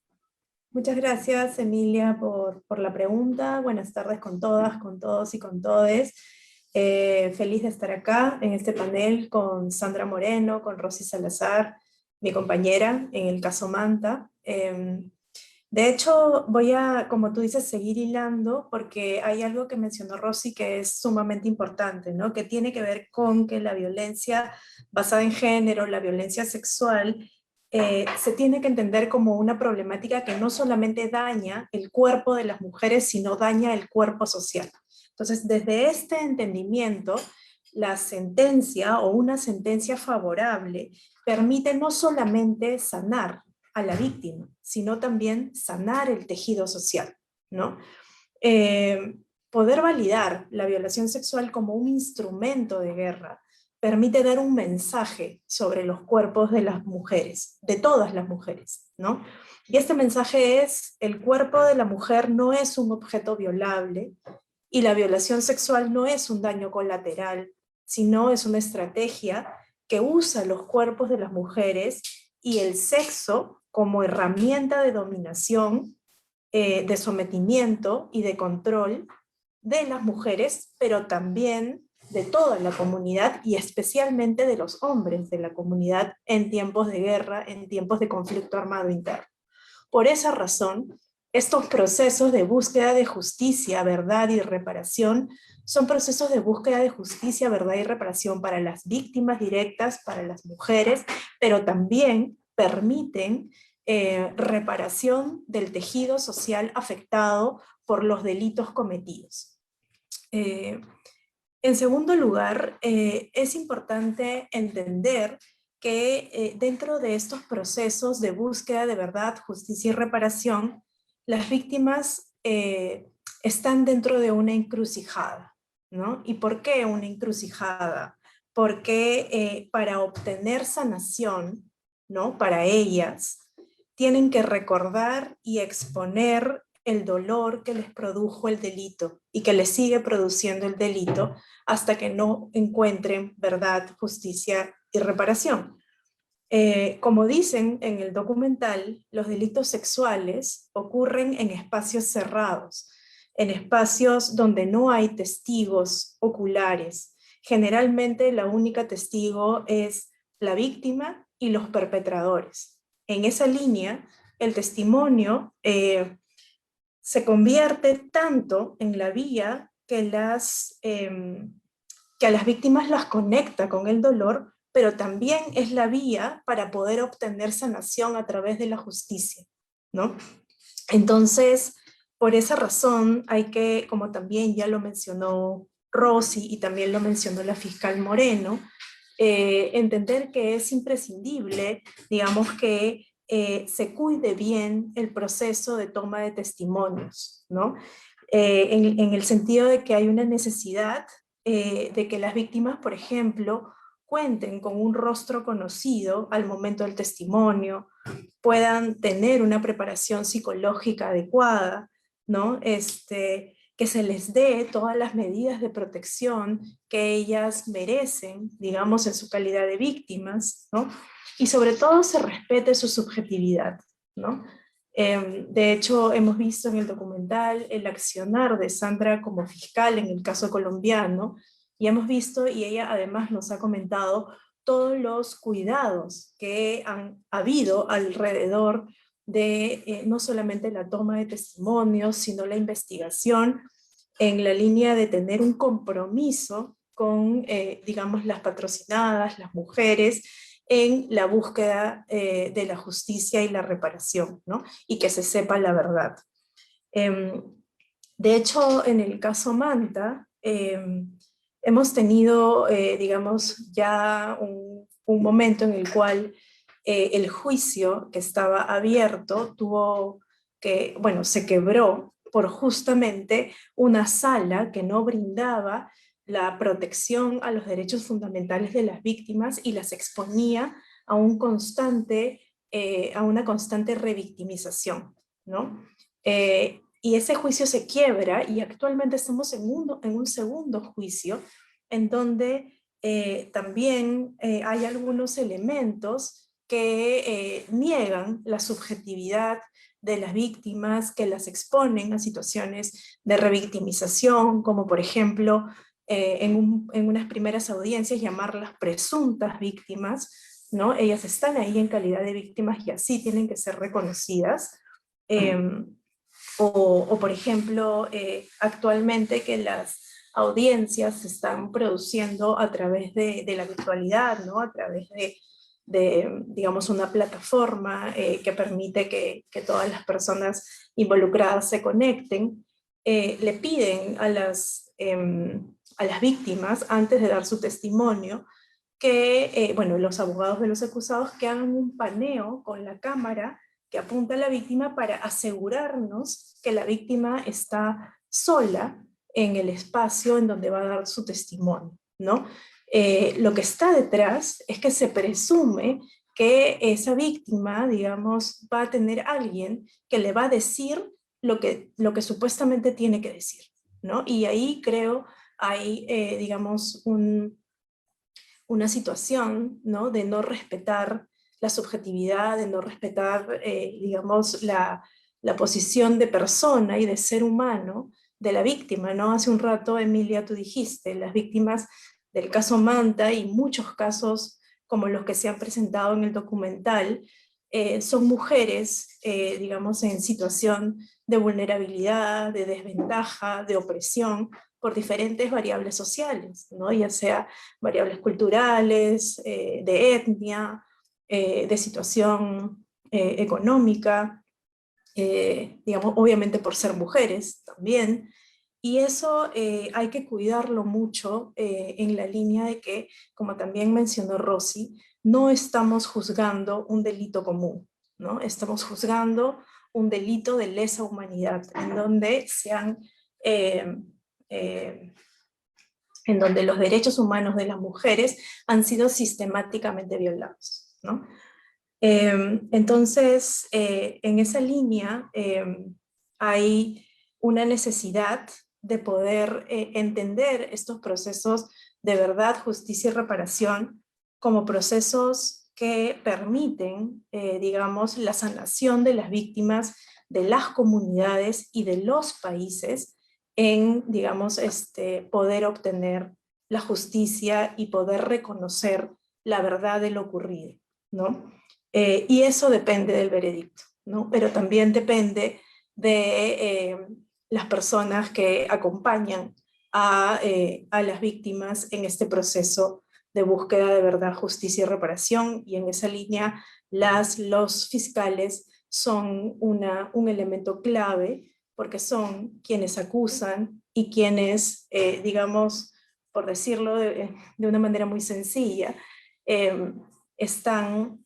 gracias, Emilia, por la pregunta. Buenas tardes con todas, con todos y con todes. Feliz de estar acá en este panel con Sandra Moreno, con Rosy Salazar, mi compañera en el caso Manta. De hecho, voy a, como tú dices, seguir hilando porque hay algo que mencionó Rosy que es sumamente importante, ¿no? Que tiene que ver con que la violencia basada en género, la violencia sexual, se tiene que entender como una problemática que no solamente daña el cuerpo de las mujeres, sino daña el cuerpo social. Entonces, desde este entendimiento, la sentencia o una sentencia favorable permite no solamente sanar a la víctima, sino también sanar el tejido social, ¿no? Poder validar la violación sexual como un instrumento de guerra permite dar un mensaje sobre los cuerpos de las mujeres, de todas las mujeres, ¿no? Y este mensaje es: el cuerpo de la mujer no es un objeto violable y la violación sexual no es un daño colateral, sino es una estrategia que usa los cuerpos de las mujeres y el sexo como herramienta de dominación, de sometimiento y de control de las mujeres, pero también de toda la comunidad y especialmente de los hombres de la comunidad en tiempos de guerra, en tiempos de conflicto armado interno. Por esa razón, estos procesos de búsqueda de justicia, verdad y reparación son procesos de búsqueda de justicia, verdad y reparación para las víctimas directas, para las mujeres, pero también permiten reparación del tejido social afectado por los delitos cometidos. En segundo lugar, es importante entender que dentro de estos procesos de búsqueda de verdad, justicia y reparación, las víctimas están dentro de una encrucijada, ¿no? ¿Y por qué una encrucijada? Porque para obtener sanación, ¿no? Para ellas, tienen que recordar y exponer el dolor que les produjo el delito y que les sigue produciendo el delito hasta que no encuentren verdad, justicia y reparación. Como dicen en el documental, los delitos sexuales ocurren en espacios cerrados, en espacios donde no hay testigos oculares. Generalmente la única testigo es la víctima y los perpetradores. En esa línea, el testimonio se convierte tanto en la vía que a las víctimas las conecta con el dolor, pero también es la vía para poder obtener sanación a través de la justicia, ¿no? Entonces, por esa razón hay que, como también ya lo mencionó Rosy y también lo mencionó la fiscal Moreno, entender que es imprescindible, digamos, que se cuide bien el proceso de toma de testimonios, ¿no? En el sentido de que hay una necesidad de que las víctimas, por ejemplo, cuenten con un rostro conocido al momento del testimonio, puedan tener una preparación psicológica adecuada, ¿no? Que se les dé todas las medidas de protección que ellas merecen, digamos, en su calidad de víctimas, ¿no? Y sobre todo se respete su subjetividad, ¿no? De hecho, hemos visto en el documental el accionar de Sandra como fiscal en el caso colombiano, y hemos visto, y ella además nos ha comentado, todos los cuidados que han habido alrededor de no solamente la toma de testimonios, sino la investigación en la línea de tener un compromiso con, digamos, las patrocinadas, las mujeres, en la búsqueda de la justicia y la reparación, ¿no? Y que se sepa la verdad. De hecho, en el caso Manta, hemos tenido, digamos, ya un momento en el cual el juicio que estaba abierto se quebró por justamente una sala que no brindaba la protección a los derechos fundamentales de las víctimas y las exponía a una constante revictimización, ¿no? Y ese juicio se quiebra y actualmente estamos en un segundo juicio en donde también hay algunos elementos que niegan la subjetividad de las víctimas, que las exponen a situaciones de revictimización, como por ejemplo en unas primeras audiencias llamarlas presuntas víctimas, ¿no? Ellas están ahí en calidad de víctimas y así tienen que ser reconocidas. O por ejemplo, actualmente que las audiencias se están produciendo a través de la virtualidad, ¿no? A través de digamos, una plataforma que permite que todas las personas involucradas se conecten, le piden a a las víctimas antes de dar su testimonio, que, bueno, los abogados de los acusados que hagan un paneo con la cámara que apunta a la víctima para asegurarnos que la víctima está sola en el espacio en donde va a dar su testimonio, ¿no? Lo que está detrás es que se presume que esa víctima, digamos, va a tener alguien que le va a decir lo que supuestamente tiene que decir, ¿no? Y ahí creo hay, digamos, una situación, ¿no?, de no respetar la subjetividad, de no respetar, digamos, la posición de persona y de ser humano de la víctima, ¿no? Hace un rato, Emilia, tú dijiste, las víctimas del caso Manta y muchos casos como los que se han presentado en el documental, son mujeres, digamos, en situación de vulnerabilidad, de desventaja, de opresión, por diferentes variables sociales, ¿no? Ya sea variables culturales, de etnia, de situación económica, digamos, obviamente por ser mujeres también, y eso hay que cuidarlo mucho en la línea de que, como también mencionó Rosy, no estamos juzgando un delito común, ¿no? Estamos juzgando un delito de lesa humanidad, en donde eh, eh, en donde los derechos humanos de las mujeres han sido sistemáticamente violados, ¿no? Entonces, en esa línea hay una necesidad de poder entender estos procesos de verdad, justicia y reparación como procesos que permiten, digamos, la sanación de las víctimas, de las comunidades y de los países en, digamos, poder obtener la justicia y poder reconocer la verdad de lo ocurrido, ¿no? Y eso depende del veredicto, ¿no? Pero también depende de las personas que acompañan a las víctimas en este proceso de búsqueda de verdad, justicia y reparación, y en esa línea los fiscales son un elemento clave porque son quienes acusan y quienes, digamos, por decirlo de una manera muy sencilla, están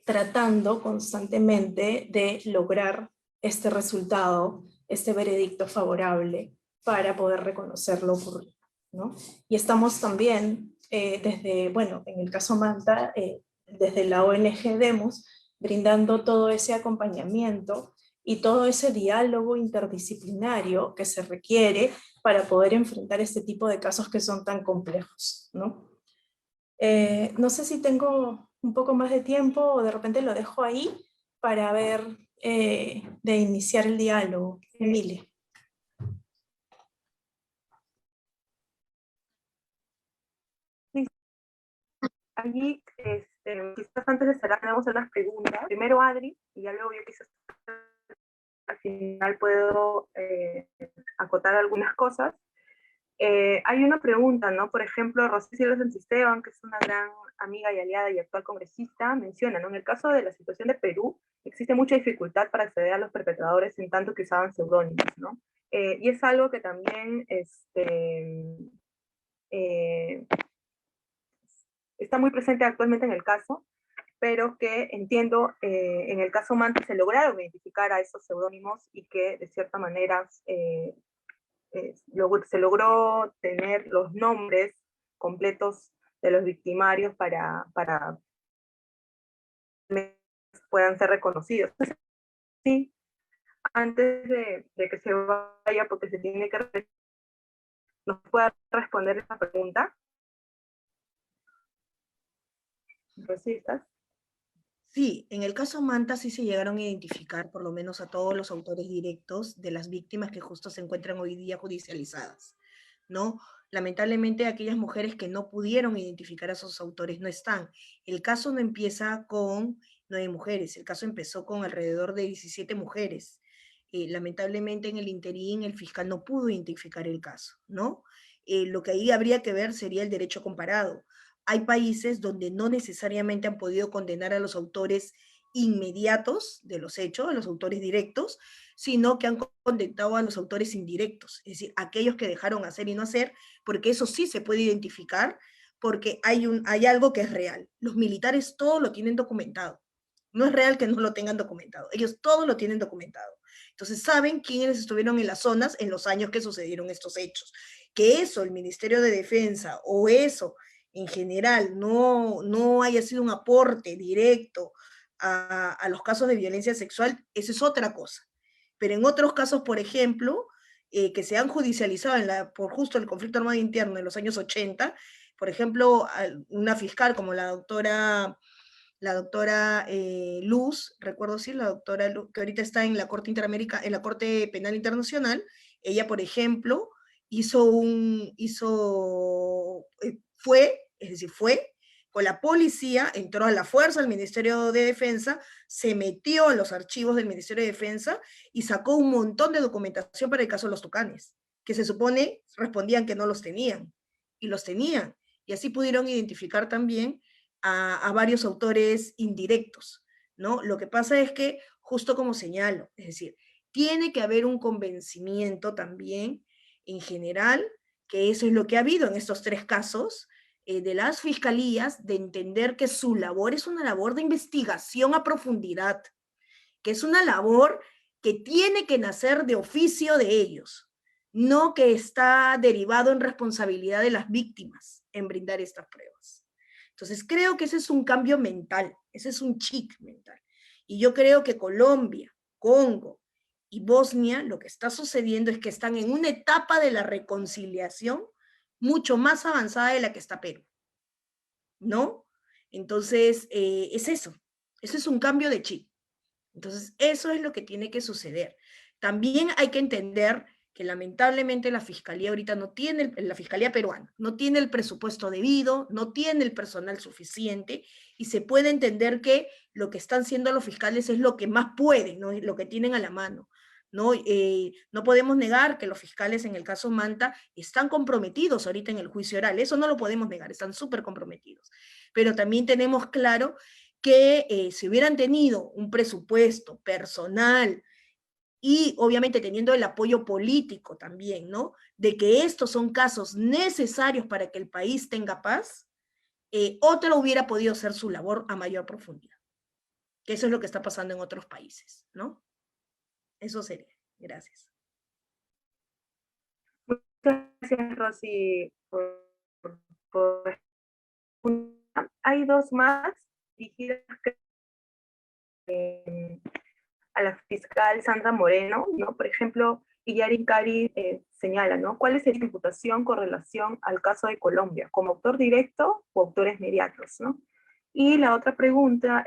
tratando constantemente de lograr este resultado, este veredicto favorable para poder reconocer lo ocurrido, ¿no? Y estamos también desde, bueno, en el caso Manta, desde la ONG Demos, brindando todo ese acompañamiento y todo ese diálogo interdisciplinario que se requiere para poder enfrentar este tipo de casos que son tan complejos, ¿no? No sé si tengo un poco más de tiempo o de repente lo dejo ahí para ver de iniciar el diálogo. Emilia. Sí, allí, quizás antes de cerrar, tenemos unas preguntas. Primero Adri, y ya luego yo quizás al final puedo acotar algunas cosas. Hay una pregunta, ¿no? Por ejemplo, Rosy Silva Santisteban, que es una gran amiga y aliada y actual congresista, menciona, ¿no? En el caso de la situación de Perú, existe mucha dificultad para acceder a los perpetradores en tanto que usaban seudónimos, ¿no? Y es algo que también está muy presente actualmente en el caso, pero que entiendo en el caso Manta se lograron identificar a esos seudónimos y que de cierta manera se logró tener los nombres completos de los victimarios para puedan ser reconocidos. Entonces, sí, antes de que se vaya, porque se tiene que nos pueda responder esa pregunta. Rosy, ¿estás? Sí, en el caso Manta sí se llegaron a identificar por lo menos a todos los autores directos de las víctimas que justo se encuentran hoy día judicializadas, ¿no? Lamentablemente aquellas mujeres que no pudieron identificar a sus autores no están. El caso no empieza con 9 mujeres, el caso empezó con alrededor de 17 mujeres. Lamentablemente en el interín el fiscal no pudo identificar el caso, ¿no? Lo que ahí habría que ver sería el derecho comparado. Hay países donde no necesariamente han podido condenar a los autores inmediatos de los hechos, a los autores directos, sino que han condenado a los autores indirectos, es decir, aquellos que dejaron hacer y no hacer, porque eso sí se puede identificar, porque hay algo que es real. Los militares todo lo tienen documentado. No es real que no lo tengan documentado. Ellos todo lo tienen documentado. Entonces saben quiénes estuvieron en las zonas en los años que sucedieron estos hechos. Que eso, el Ministerio de Defensa, o eso en general, no haya sido un aporte directo a los casos de violencia sexual, eso es otra cosa. Pero en otros casos, por ejemplo, que se han judicializado por justo el conflicto armado interno en los años 80, por ejemplo, una fiscal como la doctora Luz, recuerdo sí, la doctora Luz, que ahorita está en la Corte Interamericana, en la Corte Penal Internacional, ella, por ejemplo, fue con la policía, entró a la fuerza al Ministerio de Defensa, se metió en los archivos del Ministerio de Defensa y sacó un montón de documentación para el caso de los tucanes, que se supone respondían que no los tenían, y los tenían, y así pudieron identificar también a varios autores indirectos, ¿no? Lo que pasa es que, justo como señalo, es decir, tiene que haber un convencimiento también, en general, que eso es lo que ha habido en estos 3 casos, de las fiscalías, de entender que su labor es una labor de investigación a profundidad, que es una labor que tiene que nacer de oficio de ellos, no que está derivado en responsabilidad de las víctimas en brindar estas pruebas. Entonces creo que ese es un cambio mental, ese es un chip mental. Y yo creo que Colombia, Congo y Bosnia, lo que está sucediendo es que están en una etapa de la reconciliación mucho más avanzada de la que está Perú, ¿no? Entonces, es eso es un cambio de chip. Entonces, eso es lo que tiene que suceder. También hay que entender que lamentablemente la fiscalía ahorita la fiscalía peruana no tiene el presupuesto debido, no tiene el personal suficiente, y se puede entender que lo que están haciendo los fiscales es lo que más pueden, ¿no? Lo que tienen a la mano. ¿No? No podemos negar que los fiscales en el caso Manta están comprometidos ahorita en el juicio oral, eso no lo podemos negar, están súper comprometidos, pero también tenemos claro que si hubieran tenido un presupuesto personal y obviamente teniendo el apoyo político también, ¿no? De que estos son casos necesarios para que el país tenga paz, otro hubiera podido hacer su labor a mayor profundidad. Que eso es lo que está pasando en otros países, ¿no? Eso sería. Gracias. Muchas gracias, Rosy, por... Hay 2 más dirigidas a la fiscal Sandra Moreno, ¿no? Por ejemplo, Illarin Cari señala, ¿no? ¿Cuál es la imputación con relación al caso de Colombia? ¿Como autor directo o autores mediatos, ¿no? Y la otra pregunta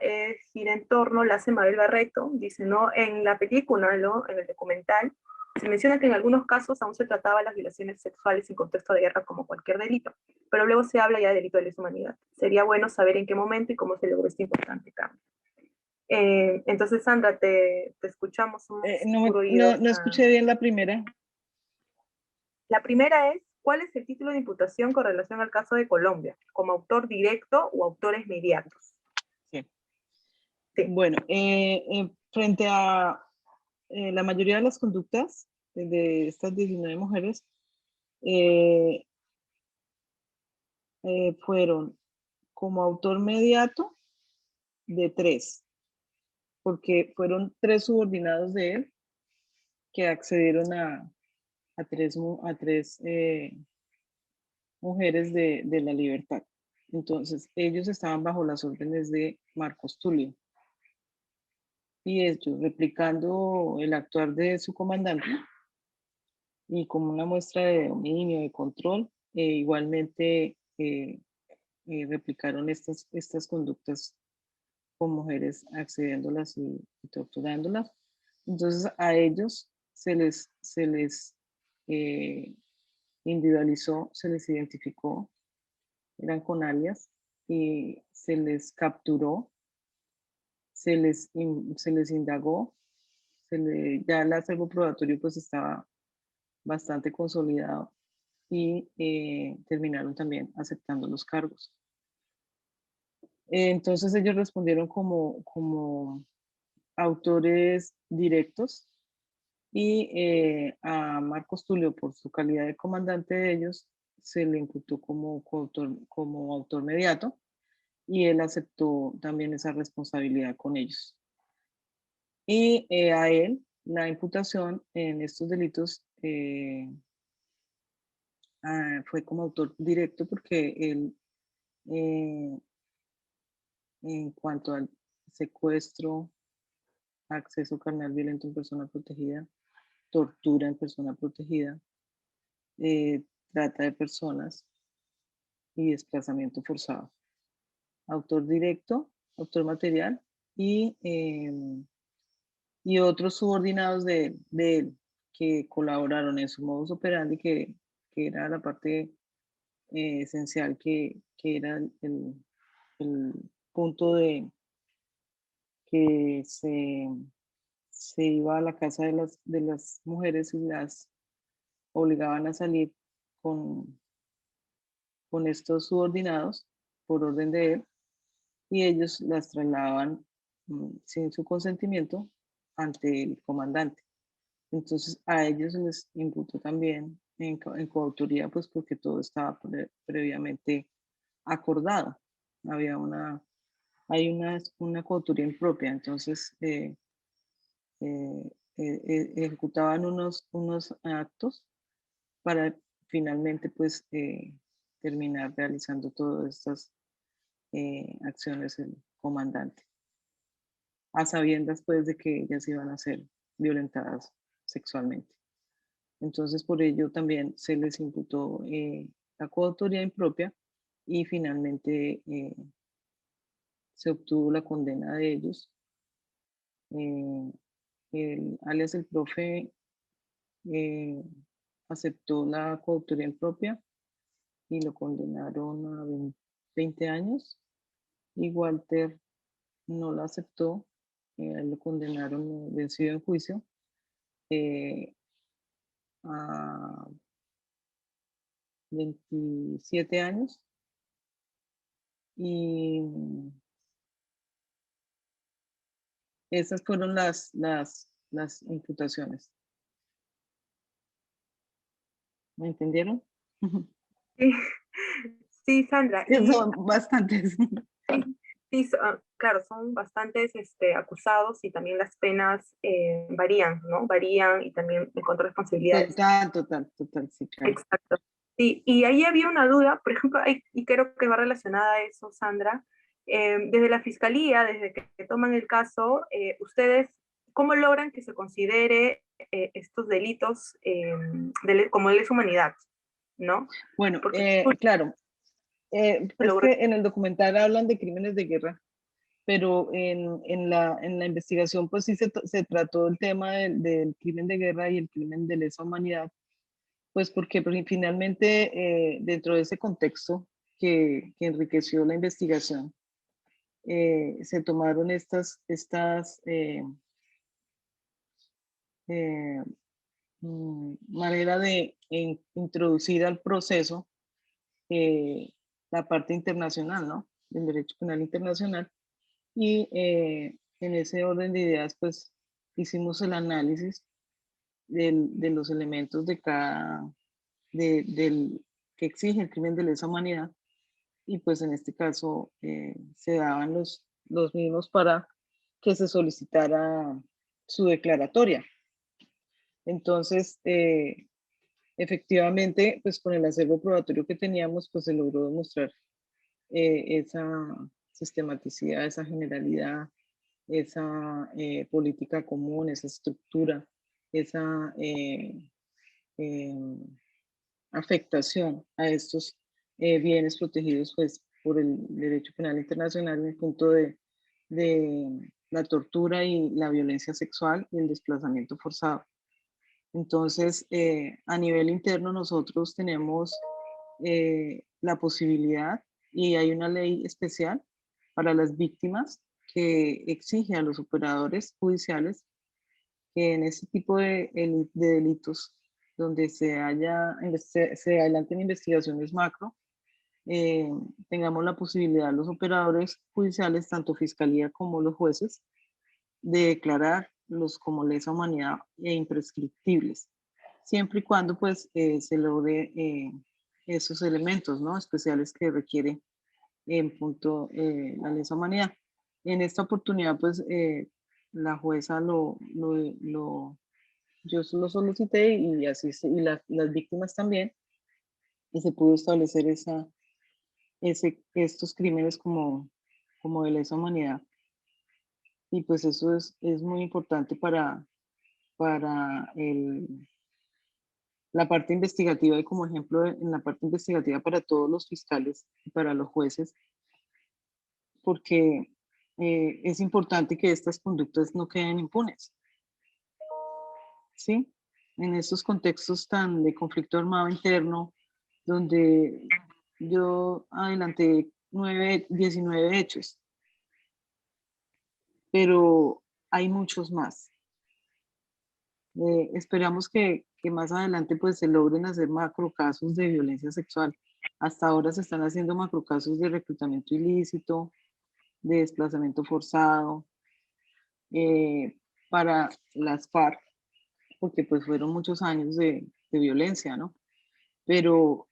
gira en torno, la hace Mabel Barreto, dice, ¿no? En la película, ¿no? En el documental, se menciona que en algunos casos aún se trataba las violaciones sexuales en contexto de guerra como cualquier delito, pero luego se habla ya de delito de lesa humanidad. Sería bueno saber en qué momento y cómo se logró este importante cambio. Entonces, Sandra, te escuchamos. No escuché bien la primera. La primera es, ¿cuál es el título de imputación con relación al caso de Colombia? ¿Como autor directo o autores mediatos? Sí. Sí. Bueno, frente a la mayoría de las conductas de estas 19 mujeres, fueron como autor mediato de 3, porque fueron 3 subordinados de él que accedieron a 3 mujeres de la libertad. Entonces, ellos estaban bajo las órdenes de Marcos Tulio. Y ellos, replicando el actuar de su comandante, y como una muestra de dominio, de control, igualmente replicaron estas conductas con mujeres accediéndolas y torturándolas. Entonces a ellos se les individualizó, se les identificó, eran con alias, y se les capturó, se les indagó, ya el acervo probatorio pues estaba bastante consolidado, y terminaron también aceptando los cargos. Entonces ellos respondieron como autores directos y a Marcos Tulio, por su calidad de comandante de ellos, se le imputó como autor mediato, y él aceptó también esa responsabilidad con ellos. Y a él, la imputación en estos delitos fue como autor directo, porque él, en cuanto al secuestro, acceso carnal violento en persona protegida, tortura en persona protegida, trata de personas y desplazamiento forzado. Autor directo, autor material y otros subordinados de él que colaboraron en su modus operandi, que era la parte esencial, que era el punto de que se iba a la casa de las mujeres y las obligaban a salir con estos subordinados por orden de él, y ellos las trasladaban sin su consentimiento ante el comandante. Entonces a ellos se les imputó también en coautoría, pues porque todo estaba previamente acordado. Hay una coautoría impropia, entonces ejecutaban unos actos para finalmente pues terminar realizando todas estas acciones el comandante, a sabiendas pues de que ellas iban a ser violentadas sexualmente. Entonces por ello también se les imputó la coautoría impropia, y finalmente se obtuvo la condena de ellos. Alias el profe aceptó la coautoría impropia y lo condenaron a 20 años. Y Walter no la aceptó, lo condenaron vencido en juicio a 27 años. Y esas fueron las imputaciones. ¿Me entendieron? Sí, sí, Sandra. Que son bastantes. Sí, claro, son bastantes acusados, y también las penas varían, ¿no? Varían, y también encontró responsabilidades. Total, sí, claro. Exacto. Sí, y ahí había una duda, por ejemplo, y creo que va relacionada a eso, Sandra. Desde la fiscalía, desde que toman el caso, ustedes, ¿cómo logran que se considere estos delitos como lesa humanidad? ¿No? Bueno, Porque claro, es logró. que en el documental hablan de crímenes de guerra, pero en la investigación pues sí se trató el tema del crimen de guerra y el crimen de lesa humanidad, pues porque finalmente dentro de ese contexto que enriqueció la investigación, se tomaron estas manera de introducir al proceso la parte internacional, ¿no? Del derecho penal internacional. Y en ese orden de ideas, pues hicimos el análisis de los elementos de del que exige el crimen de lesa humanidad, y pues en este caso se daban los mismos para que se solicitara su declaratoria. Entonces, efectivamente, pues con el acervo probatorio que teníamos, pues se logró demostrar esa sistematicidad, esa generalidad, esa política común, esa estructura, esa afectación a estos bienes protegidos pues, por el derecho penal internacional en el punto de la tortura y la violencia sexual y el desplazamiento forzado. Entonces, a nivel interno nosotros tenemos la posibilidad, y hay una ley especial para las víctimas que exige a los operadores judiciales que en este tipo de delitos donde se adelanten investigaciones macro, tengamos la posibilidad los operadores judiciales, tanto fiscalía como los jueces, de declarar los como lesa humanidad e imprescriptibles, siempre y cuando pues se logre esos elementos, ¿no?, especiales que requiere en punto la lesa humanidad. En esta oportunidad pues la jueza yo lo solicité y así y las víctimas también, y se pudo establecer estos crímenes como de lesa humanidad. Y pues eso es muy importante para la parte investigativa y como ejemplo en la parte investigativa para todos los fiscales y para los jueces, porque es importante que estas conductas no queden impunes, ¿sí? En estos contextos tan de conflicto armado interno, donde yo adelanté 19 hechos, pero hay muchos más. Esperamos que más adelante pues se logren hacer macrocasos de violencia sexual. Hasta ahora se están haciendo macrocasos de reclutamiento ilícito, de desplazamiento forzado, para las FARC, porque pues fueron muchos años de violencia, ¿no? Pero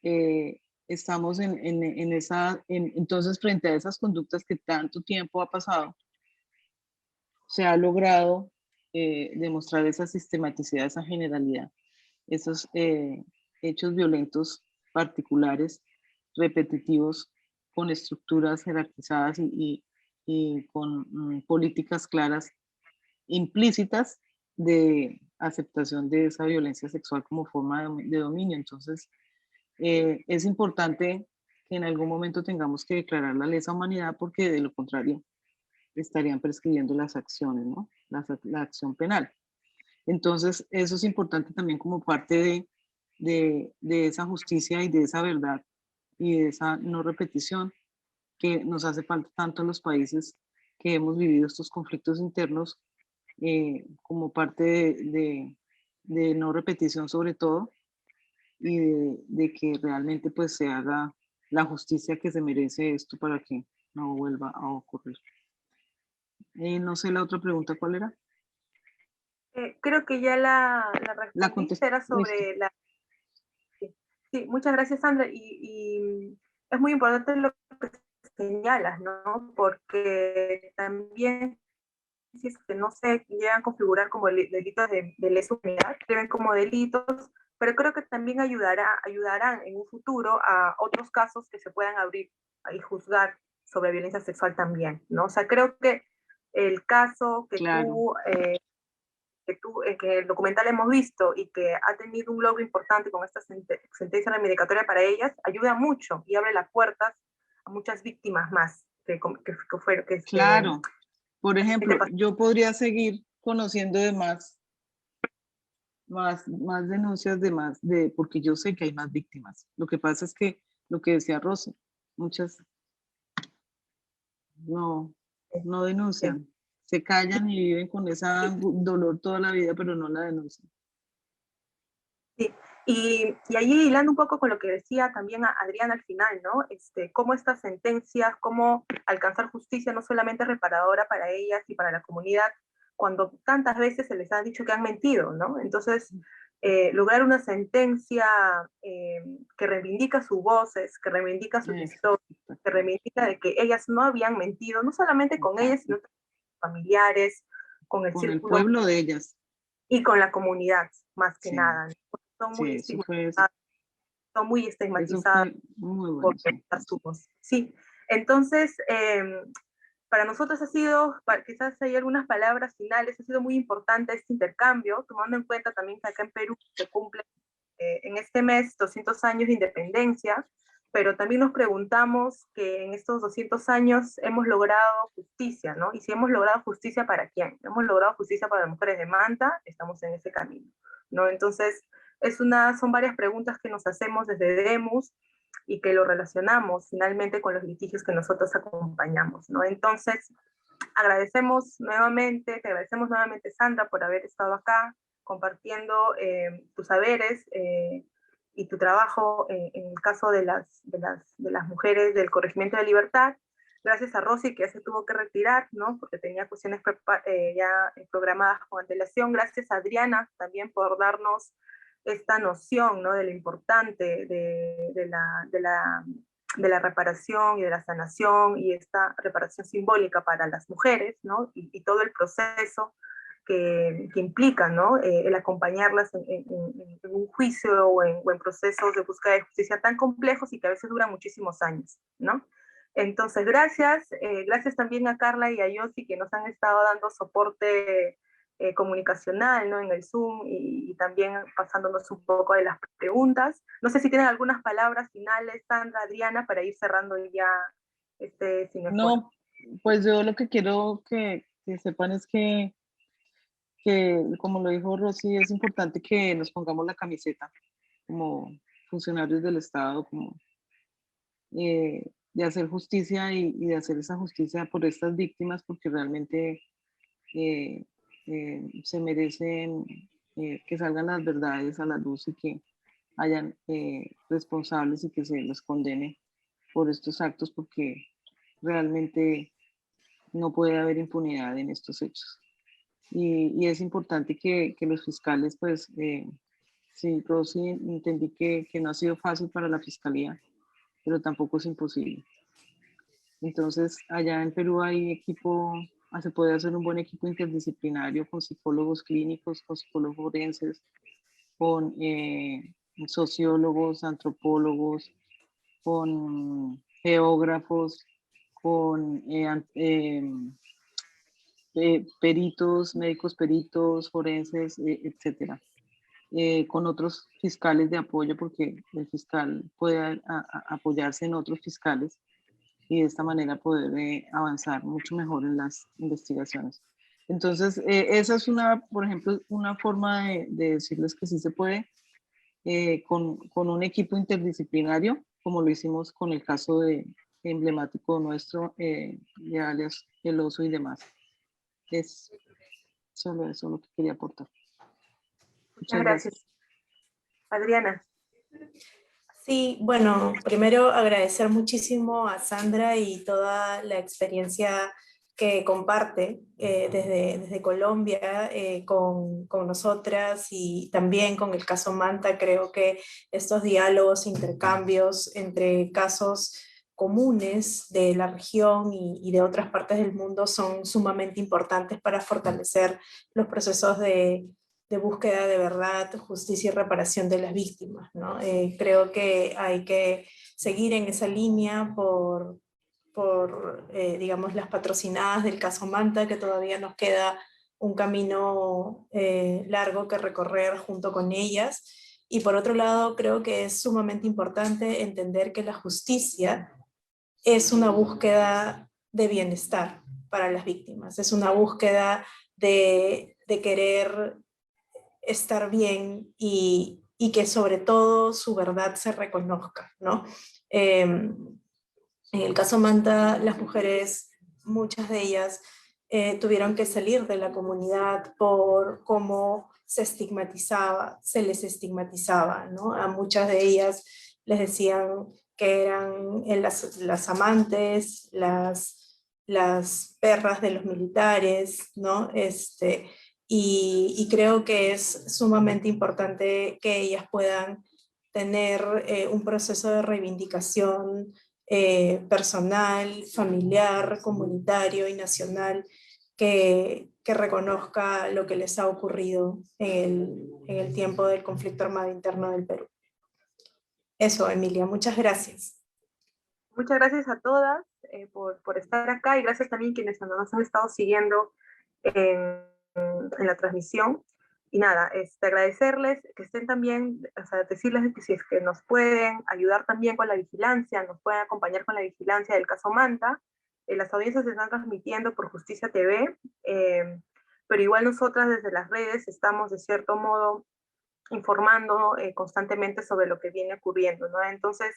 estamos entonces frente a esas conductas que tanto tiempo ha pasado, se ha logrado demostrar esa sistematicidad, esa generalidad, esos hechos violentos particulares, repetitivos, con estructuras jerarquizadas y con políticas claras, implícitas de aceptación de esa violencia sexual como forma de dominio. Entonces, es importante que en algún momento tengamos que declarar la lesa humanidad, porque de lo contrario estarían prescribiendo las acciones, ¿no? La acción penal. Entonces, eso es importante también como parte de esa justicia y de esa verdad y de esa no repetición que nos hace falta tanto en los países que hemos vivido estos conflictos internos, como parte de no repetición sobre todo, y de que realmente pues se haga la justicia que se merece esto para que no vuelva a ocurrir. No sé la otra pregunta, ¿cuál era? Creo que ya la La respondiste, contesté. era sobre la... Sí, sí, muchas gracias, Sandra. Y es muy importante lo que señalas, ¿no? Porque también, si es que no se llegan a configurar como delitos de lesa humanidad, se ven como delitos, pero creo que también ayudarán en un futuro a otros casos que se puedan abrir y juzgar sobre violencia sexual también, ¿no? O sea, creo que el caso Claro. que el documental hemos visto y que ha tenido un logro importante con esta sentencia reivindicatoria para ellas, ayuda mucho y abre las puertas a muchas víctimas más Claro. Por ejemplo, yo podría seguir conociendo de más denuncias porque yo sé que hay más víctimas. Lo que pasa es que lo que decía Rosy, muchas no denuncian, se callan y viven con ese dolor toda la vida, pero no la denuncian. Sí, y allí hilando un poco con lo que decía también Adriana al final, ¿no? Cómo estas sentencias, cómo alcanzar justicia no solamente reparadora para ellas y para la comunidad, cuando tantas veces se les ha dicho que han mentido, ¿no? Entonces, lograr una sentencia que reivindica sus voces, que reivindica sus historias, que reivindica de que ellas no habían mentido, no solamente con ellas, sino con familiares, con el círculo, el pueblo de ellas. Y con la comunidad, más que nada, ¿no? Son muy estigmatizadas, son muy estigmatizadas muy bueno, por estas voces. Sí, entonces, para nosotros ha sido, quizás hay algunas palabras finales, ha sido muy importante este intercambio, tomando en cuenta también que acá en Perú se cumple en este mes 200 años de independencia, pero también nos preguntamos que en estos 200 años hemos logrado justicia, ¿no? Y si hemos logrado justicia, ¿para quién? Hemos logrado justicia para las mujeres de Manta, estamos en ese camino, ¿no? Entonces, son varias preguntas que nos hacemos desde Demus y que lo relacionamos finalmente con los litigios que nosotros acompañamos, ¿no? Entonces, te agradecemos nuevamente, Sandra, por haber estado acá compartiendo tus saberes y tu trabajo en el caso de las mujeres del corregimiento de libertad. gracias a Rosy, que ya se tuvo que retirar, ¿no? Porque tenía cuestiones ya programadas con antelación. Gracias a Adriana también por darnos esta noción, ¿no? De lo importante de la reparación y de la sanación y esta reparación simbólica para las mujeres, ¿no? Y todo el proceso que implica, ¿no? El acompañarlas en un juicio o en procesos de búsqueda de justicia tan complejos y que a veces duran muchísimos años, ¿no? Entonces, gracias. Gracias también a Carla y a Yossi que nos han estado dando soporte comunicacional, ¿no? En el Zoom y también pasándonos un poco de las preguntas. No sé si tienen algunas palabras finales, Sandra, Adriana, para ir cerrando ya este Cineforo. No, pues yo lo que quiero que sepan es que, como lo dijo Rosy, es importante que nos pongamos la camiseta como funcionarios del Estado, como de hacer justicia y de hacer esa justicia por estas víctimas, porque realmente se merecen que salgan las verdades a la luz y que hayan responsables y que se les condene por estos actos, porque realmente no puede haber impunidad en estos hechos. Y es importante que los fiscales, pues, sí, Rosy, entendí que no ha sido fácil para la fiscalía, pero tampoco es imposible. Entonces, allá en Perú hay equipo, se puede hacer un buen equipo interdisciplinario con psicólogos clínicos, con psicólogos forenses, con sociólogos, antropólogos, con geógrafos, con peritos, médicos peritos, forenses, etcétera. Con otros fiscales de apoyo, porque el fiscal puede apoyarse en otros fiscales y de esta manera poder avanzar mucho mejor en las investigaciones. Entonces, esa es por ejemplo, una forma de decirles que sí se puede con un equipo interdisciplinario, como lo hicimos con el caso emblemático nuestro de alias El Oso y demás. Es solo eso lo que quería aportar. Muchas gracias. Adriana. Sí, bueno, primero agradecer muchísimo a Sandra y toda la experiencia que comparte desde Colombia con nosotras y también con el caso Manta. Creo que estos diálogos, intercambios entre casos comunes de la región y de otras partes del mundo son sumamente importantes para fortalecer los procesos de búsqueda de verdad, justicia y reparación de las víctimas, ¿no? Creo que hay que seguir en esa línea por digamos, las patrocinadas del caso Manta, que todavía nos queda un camino largo que recorrer junto con ellas. Y por otro lado, creo que es sumamente importante entender que la justicia es una búsqueda de bienestar para las víctimas, es una búsqueda de querer estar bien y que sobre todo su verdad se reconozca, ¿no? En el caso Manta, las mujeres, muchas de ellas, tuvieron que salir de la comunidad por cómo se les estigmatizaba, ¿no? A muchas de ellas les decían que eran las amantes, las perras de los militares, ¿no? Y creo que es sumamente importante que ellas puedan tener un proceso de reivindicación personal, familiar, comunitario y nacional que reconozca lo que les ha ocurrido en el tiempo del conflicto armado interno del Perú. Eso, Emilia, muchas gracias. Muchas gracias a todas por estar acá y gracias también a quienes nos han estado siguiendo en la transmisión. Y nada, agradecerles que estén también, o sea, decirles que si es que nos pueden ayudar también con la vigilancia, nos pueden acompañar con la vigilancia del caso Manta. Las audiencias se están transmitiendo por Justicia TV, pero igual nosotras desde las redes estamos de cierto modo informando constantemente sobre lo que viene ocurriendo, ¿no? Entonces,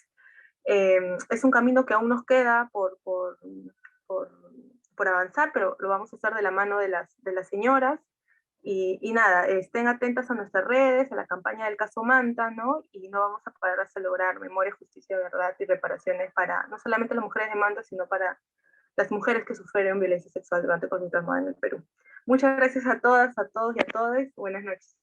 es un camino que aún nos queda por avanzar, pero lo vamos a hacer de la mano de las señoras. Y nada, estén atentas a nuestras redes, a la campaña del caso Manta, ¿no? Y no vamos a parar hasta lograr memoria, justicia, verdad y reparaciones para no solamente las mujeres de Manta, sino para las mujeres que sufrieron violencia sexual durante el conflicto armado en el Perú. Muchas gracias a todas, a todos y a todas. Buenas noches.